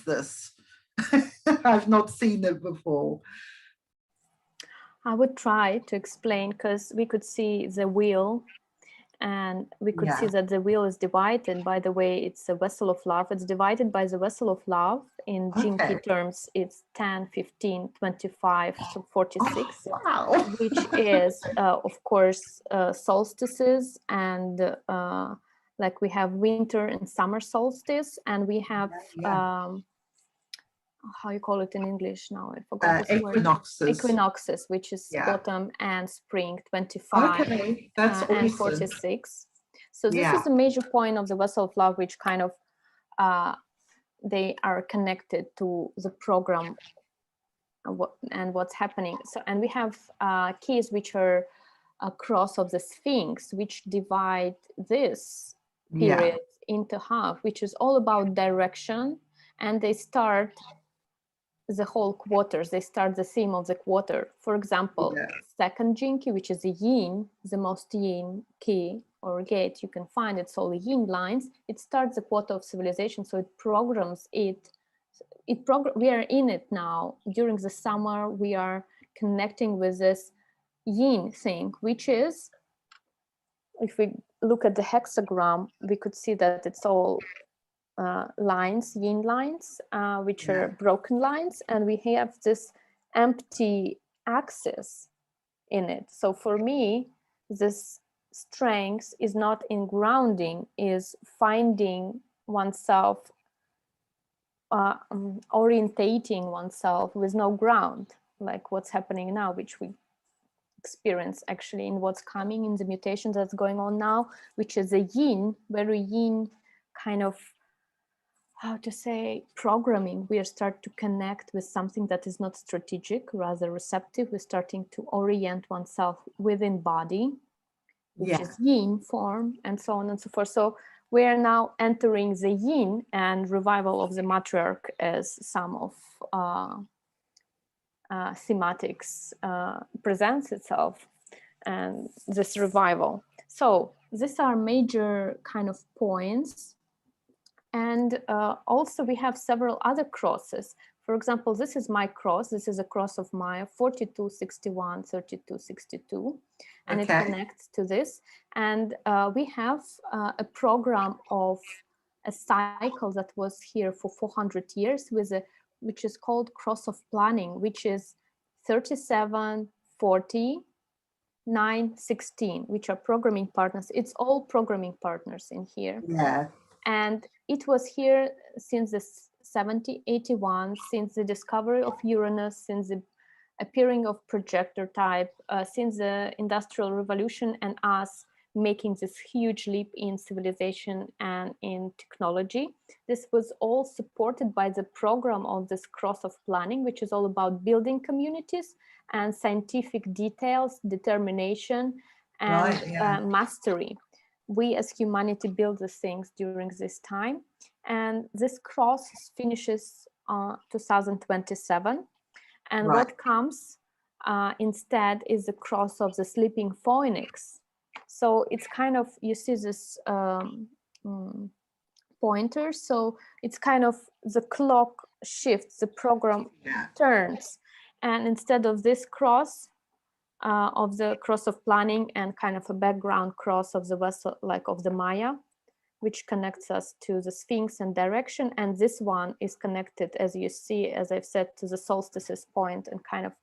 this? I've not seen it before. I would try to explain, because we could see the wheel, and we could see that the wheel is divided. By the way, it's a vessel of love. It's divided by the vessel of love. In Jinki terms, it's 10, 15, 25, so 46, wow. Which is, of course, solstices, and like we have winter and summer solstice, and we have how you call it in English now? I forgot this equinoxes. Word. Equinoxes, which is autumn and spring, 25 that's awesome. and 46. So this is a major point of the vessel of love, which kind of they are connected to the program and what's happening. So, and we have keys which are a cross of the Sphinx, which divide this period into half, which is all about direction, and they start the whole quarters. They start the theme of the quarter. For example, second Jinki, which is a yin, the most yin key or gate you can find, it's all yin lines. It starts the quarter of civilization, so it programs it. We are in it now. During the summer, we are connecting with this yin thing, which is, if we look at the hexagram, we could see that it's all lines, yin lines, which are broken lines, and we have this empty axis in it. So for me, this strength is not in grounding, is finding oneself orientating oneself with no ground, like what's happening now, which we experience actually in what's coming, in the mutations that's going on now, which is a yin, very yin kind of, how to say, programming. We are start to connect with something that is not strategic, rather receptive. We're starting to orient oneself within body, which is yin form, and so on and so forth. So we are now entering the yin, and revival of the matriarch as some of thematics presents itself, and this revival. So these are major kind of points. And also we have several other crosses. For example, this is my cross. This is a cross of Maya, 4261, 3262, and it connects to this. And we have a program of a cycle that was here for 400 years with which is called cross of planning, which is 37, 40, 9, 16, which are programming partners. It's all programming partners in here. Yeah. And it was here since the 1781, since the discovery of Uranus, since the appearing of projector type, since the Industrial Revolution, and us making this huge leap in civilization and in technology. This was all supported by the program of this cross of planning, which is all about building communities and scientific details, determination, and mastery. We as humanity build these things during this time. And this cross finishes 2027. And what comes instead is the cross of the sleeping phoenix. So it's kind of, you see this pointer. So it's kind of the clock shifts, the program turns. And instead of this cross, of the cross of planning and kind of a background cross of the vessel, like of the Maya, which connects us to the Sphinx and direction. And this one is connected, as you see, as I've said, to the solstices point and kind of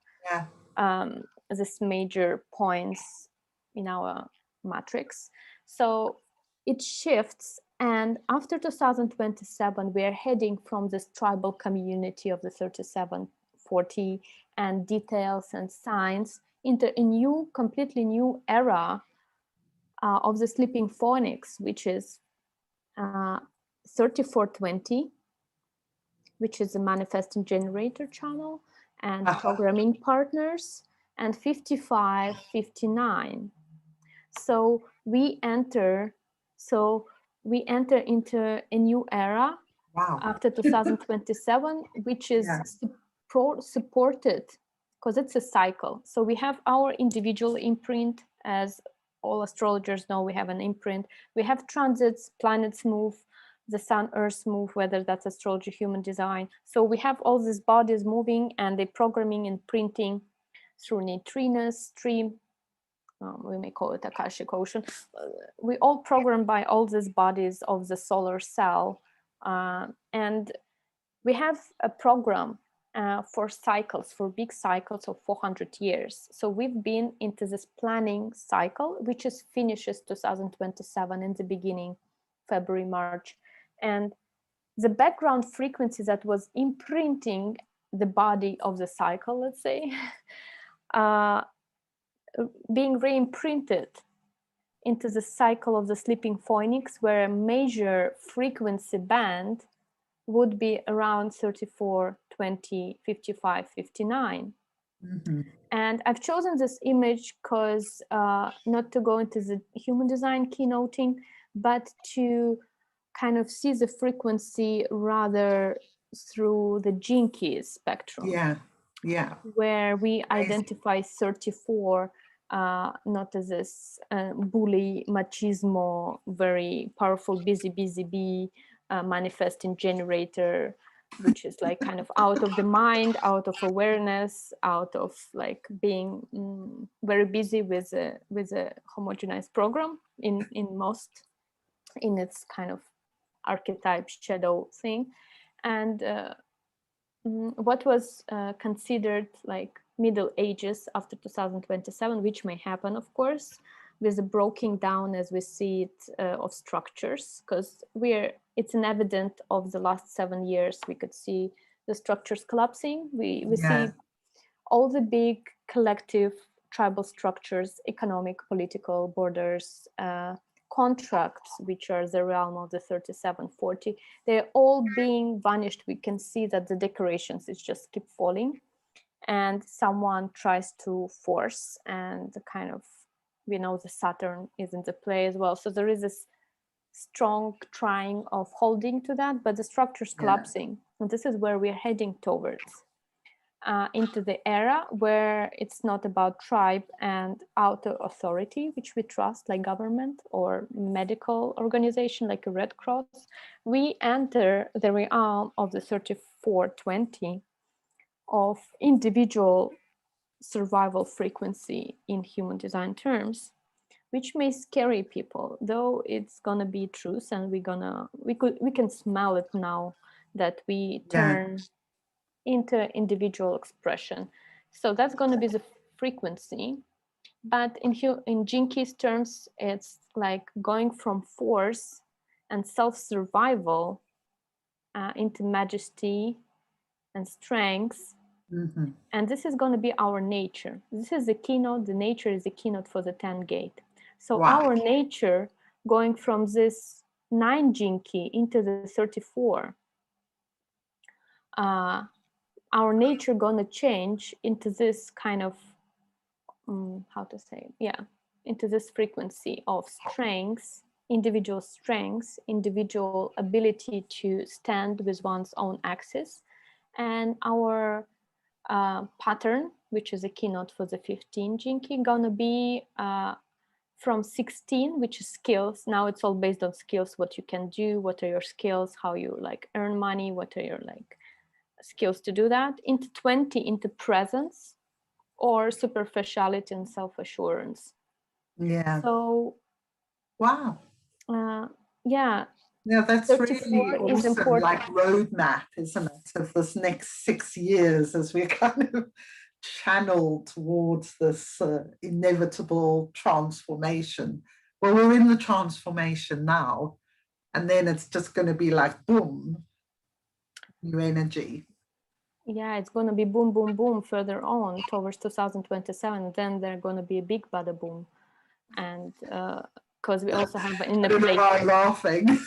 this major points in our matrix. So it shifts. And after 2027, we are heading from this tribal community of the 3740 and details and signs into a new, completely new era of the sleeping phoenix, which is 3420, which is a manifesting generator channel, and programming partners, and 5559. So we enter into a new era after 2027, which is supported, because it's a cycle. So we have our individual imprint, as all astrologers know. We have an imprint. We have transits, planets move, the sun, earth move, whether that's astrology, human design. So we have all these bodies moving, and they're programming and printing through neutrinos stream. We may call it Akashic ocean. We all programmed by all these bodies of the solar cell. And we have a program for cycles, for big cycles of 400 years. So we've been into this planning cycle, which is finishes 2027 in the beginning, February, March. And the background frequency that was imprinting the body of the cycle, let's say, being re-imprinted into the cycle of the sleeping phoenix, where a major frequency band would be around 34, 20, 55, 59. Mm-hmm. And I've chosen this image because not to go into the human design keynoting, but to kind of see the frequency rather through the gene keys spectrum. Where we identify 34 not as this bully, machismo, very powerful, busy bee, manifesting generator, which is like kind of out of the mind, out of awareness, out of like being very busy with a homogenized program in its kind of archetype shadow thing. And what was considered like Middle Ages after 2027, which may happen, of course, with the breaking down as we see it of structures, because it's an evident of the last 7 years. We could see the structures collapsing. We see all the big collective tribal structures, economic, political borders, contracts, which are the realm of the 3740, they're all being vanished. We can see that the decorations is just keep falling, and someone tries to force, and the kind of, we know the Saturn is in the play as well. So there is this strong trying of holding to that, but the structure's collapsing. And this is where we're heading towards, into the era where it's not about tribe and outer authority, which we trust, like government or medical organization like a Red Cross. We enter the realm of the 3420 of individual survival frequency in human design terms, which may scare people, though it's gonna be truth, and we can smell it now that we turn into individual expression. So that's going to be the frequency. But in Jinki's terms, it's like going from force and self-survival into majesty and strength. Mm-hmm. And this is going to be our nature. This is the keynote. The nature is the keynote for the 10 gate. So our nature going from this 9 Jinki into the 34, our nature gonna change into this kind of, into this frequency of strengths, individual ability to stand with one's own axis, and our pattern, which is a keynote for the 15 Jinki, gonna be from 16, which is skills. Now it's all based on skills, what you can do, what are your skills, how you like earn money, what are your like skills to do that, into 20, into presence or superficiality and self-assurance. So that's really awesome, like roadmap, isn't it, of this next 6 years as we kind of channel towards this inevitable transformation. Well, we're in the transformation now, and then it's just going to be like boom, new energy. Yeah, it's going to be boom, boom, boom further on towards 2027. Then there's going to be a big bada boom. And because we also have in the play. I'm laughing.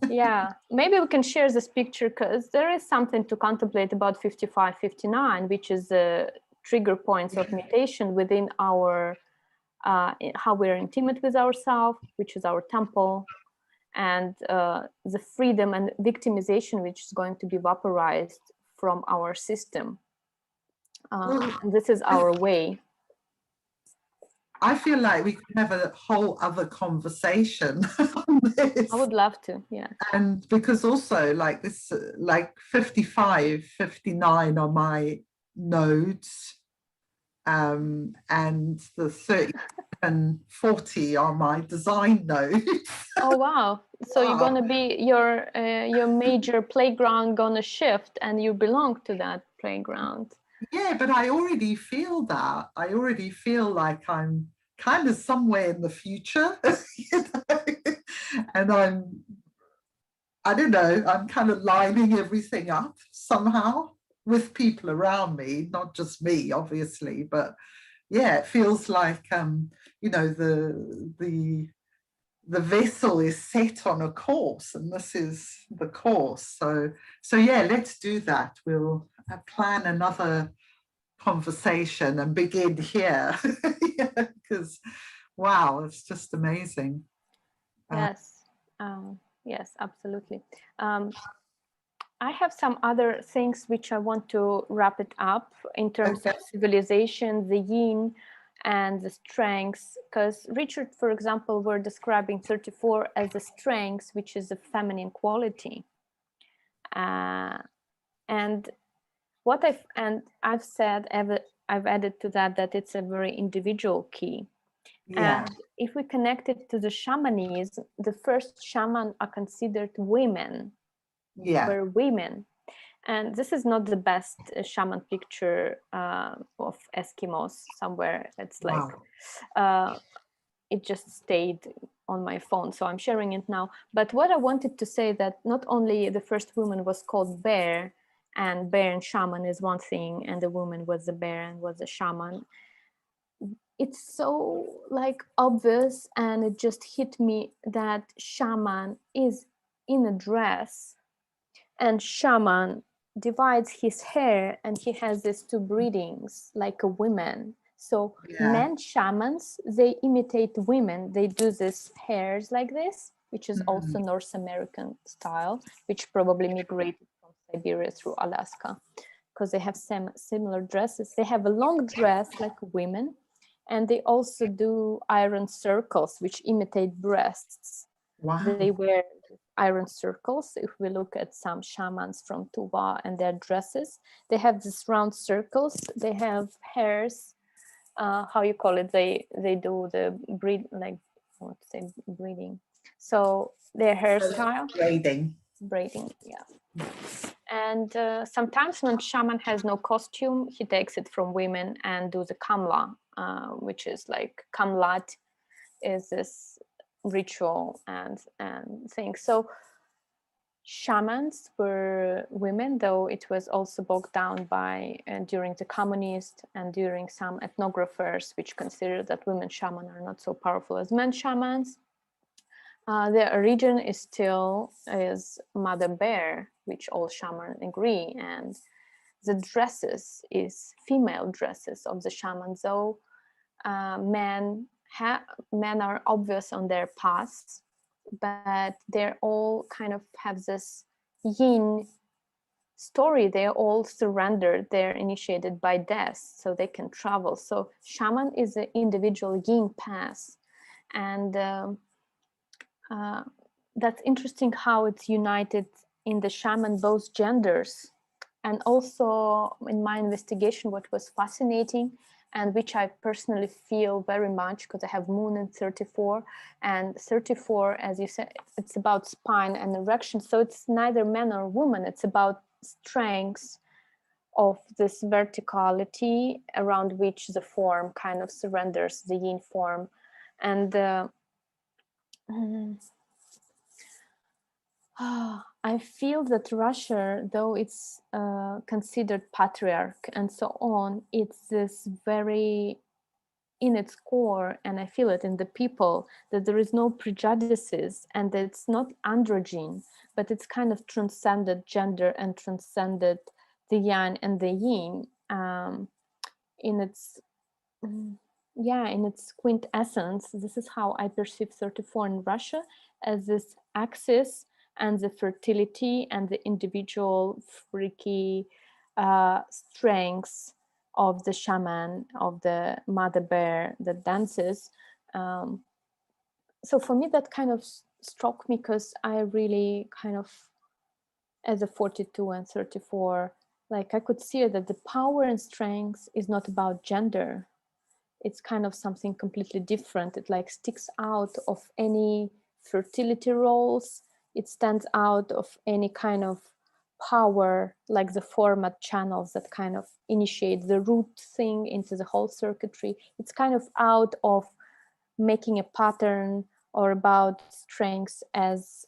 Yeah, maybe we can share this picture, because there is something to contemplate about 55, 59, which is the trigger points of mutation within our, how we're intimate with ourselves, which is our temple, and the freedom and victimization, which is going to be vaporized from our system. And this is our way. I feel like we could have a whole other conversation on this. I would love to, yeah. And because also like this, like 55, 59 are my nodes, and the 30 and 40 are my design nodes. Oh, wow. So you're going to be, your major playground going to shift, and you belong to that playground. Yeah, but I already feel that. I already feel like I'm kind of somewhere in the future, you know? And I don't know, I'm kind of lining everything up somehow with people around me, not just me, obviously, but yeah, it feels like, you know, the vessel is set on a course, and this is the course. So yeah, let's do that. We'll plan another conversation and begin here, because wow, it's just amazing. Yes, yes, absolutely. I have some other things which I want to wrap it up in terms of civilization, the yin and the strengths, because Richard, for example, were describing 34 as a strength, which is a feminine quality. And what I've said, I've added to that it's a very individual key. Yeah. And if we connect it to the shamanism, the first shaman are considered women. Yeah. Were women. And this is not the best shaman picture of Eskimos somewhere. It's like, Wow. it just stayed on my phone, so I'm sharing it now. But what I wanted to say, that not only the first woman was called bear, and bear and shaman is one thing, and the woman was the bear and was a shaman. It's so like obvious, and it just hit me that shaman is in a dress, and shaman divides his hair, and he has these two breedings like a woman. So Yeah. men shamans, they imitate women, they do this hairs like this, which is also North American style, which probably migrated from Siberia through Alaska, because they have similar dresses. They have a long dress like women, and they also do iron circles which imitate breasts. They Wow. wear iron circles. If we look at some shamans from Tuva and their dresses, they have these round circles. They have hairs. How you call it? They do the breed, like, I want to say breeding. So their hairstyle, braiding, yeah. And sometimes when shaman has no costume, he takes it from women and do the kamla, which is like kamlat is this ritual and things. So shamans were women, though it was also bogged down by during the communist and during some ethnographers, which consider that women shaman are not so powerful as men shamans. Their origin is still is mother bear, which all shamans agree, and the dresses is female dresses of the shaman, though men are obvious on their paths, but they're all kind of have this yin story. They're all surrendered, they're initiated by death, so they can travel. So shaman is an individual yin path, and that's interesting how it's united in the shaman both genders. And also in my investigation, what was fascinating, and which I personally feel very much, because I have moon in 34, and 34, as you said, it's about spine and erection. So it's neither man or woman, it's about strength of this verticality around which the form kind of surrenders, the yin form. And I feel that Russia, though it's considered patriarch and so on, it's this very in its core, and I feel it in the people, that there is no prejudices, and that it's not androgyne, but it's kind of transcended gender and transcended the yang and the yin in its in its quintessence. This is how I perceive 34 in Russia, as this axis and the fertility and the individual freaky strengths of the shaman, of the mother bear that dances. So for me, that kind of struck me, because I really kind of, as a 42 and 34, like I could see that the power and strength is not about gender. It's kind of something completely different. It like sticks out of any fertility roles. It stands out of any kind of power, like the format channels that kind of initiate the root thing into the whole circuitry. It's kind of out of making a pattern or about strengths as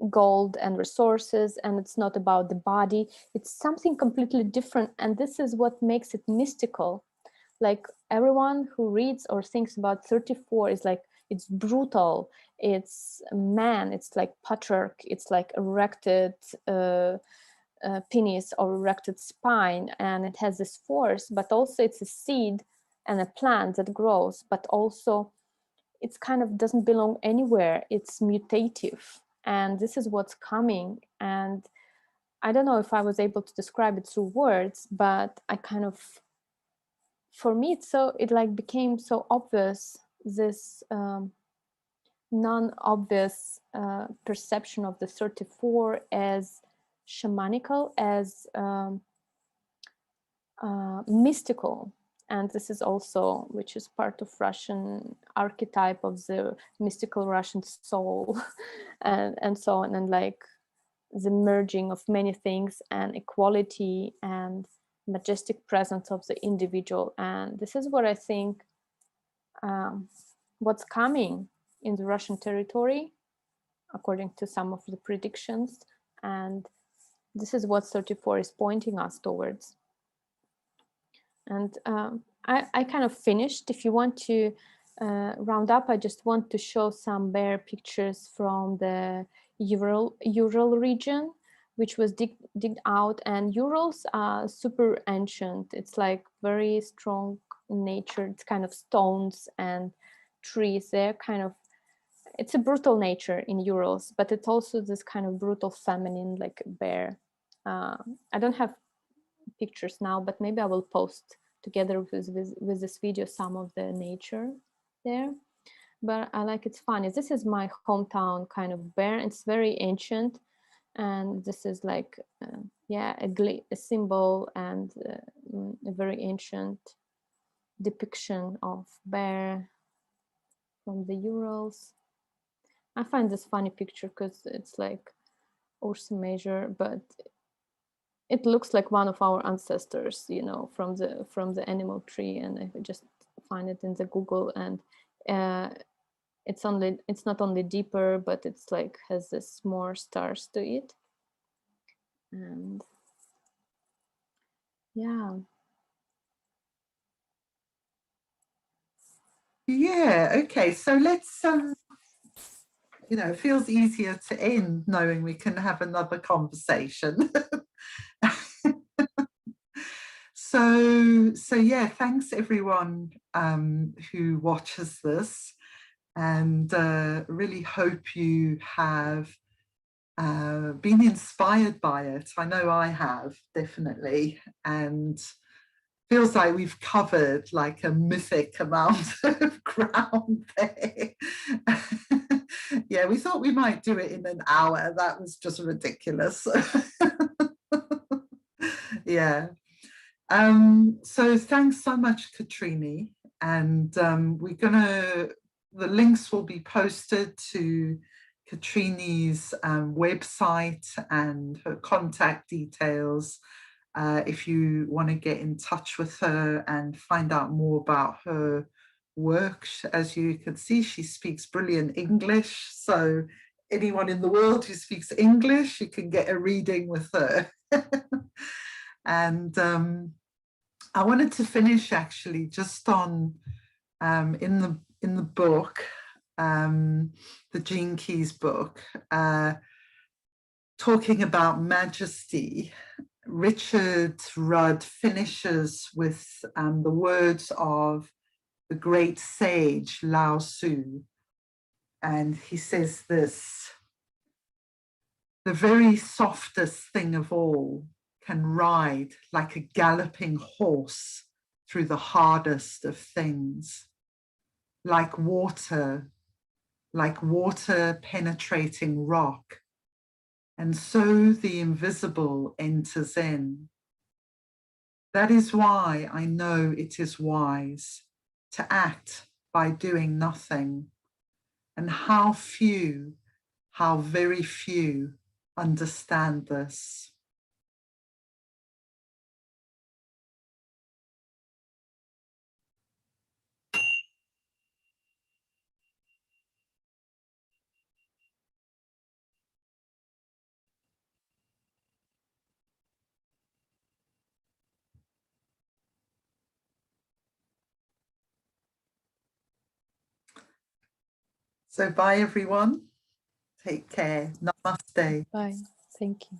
gold and resources, and it's not about the body. It's something completely different, and this is what makes it mystical. Like everyone who reads or thinks about 34 is like, it's brutal, it's man, it's like patriarch, it's like erected penis or erected spine, and it has this force, but also it's a seed and a plant that grows, but also it's kind of doesn't belong anywhere, it's mutative, and this is what's coming. And I don't know if I was able to describe it through words, but I kind of, for me, it like became so obvious, this non-obvious perception of the 34 as shamanical, as mystical. And this is also, which is part of Russian archetype of the mystical Russian soul, and so on. And like the merging of many things and equality and majestic presence of the individual. And this is what I think what's coming in the Russian territory, according to some of the predictions. And this is what 34 is pointing us towards. And I kind of finished. If you want to round up, I just want to show some bear pictures from the Ural region, which was digged out. And Urals are super ancient. It's like very strong in nature. It's kind of stones and trees. They're kind of, it's a brutal nature in Urals, but it's also this kind of brutal feminine, like a bear. I don't have pictures now, but maybe I will post together with this video some of the nature there. But I like, it's funny. This is my hometown kind of bear. It's very ancient, and this is like yeah, a symbol and a very ancient depiction of bear from the Urals. I find this funny picture because it's like Ursa Major, but it looks like one of our ancestors, you know, from the animal tree. And I just find it in the Google, and it's not only deeper, but it's like has this more stars to it. And yeah. Yeah, okay, so let's you know, it feels easier to end knowing we can have another conversation. So yeah, thanks everyone who watches this, and really hope you have been inspired by it. I know I have, definitely, and feels like we've covered like a mythic amount of ground there. Yeah, we thought we might do it in an hour. That was just ridiculous. Yeah. So thanks so much, Katreni. And the links will be posted to Katreni's website and her contact details if you want to get in touch with her and find out more about her work. As you can see, she speaks brilliant English. So anyone in the world who speaks English, you can get a reading with her. And I wanted to finish actually just on in the book, the Gene Keys book, talking about Majesty. Richard Rudd finishes with the words of the great sage Lao Tzu, and he says this: the very softest thing of all can ride like a galloping horse through the hardest of things, like water penetrating rock, and so the invisible enters in. That is why I know it is wise to act by doing nothing, and how very few understand this. So bye everyone. Take care. Namaste. Bye. Thank you.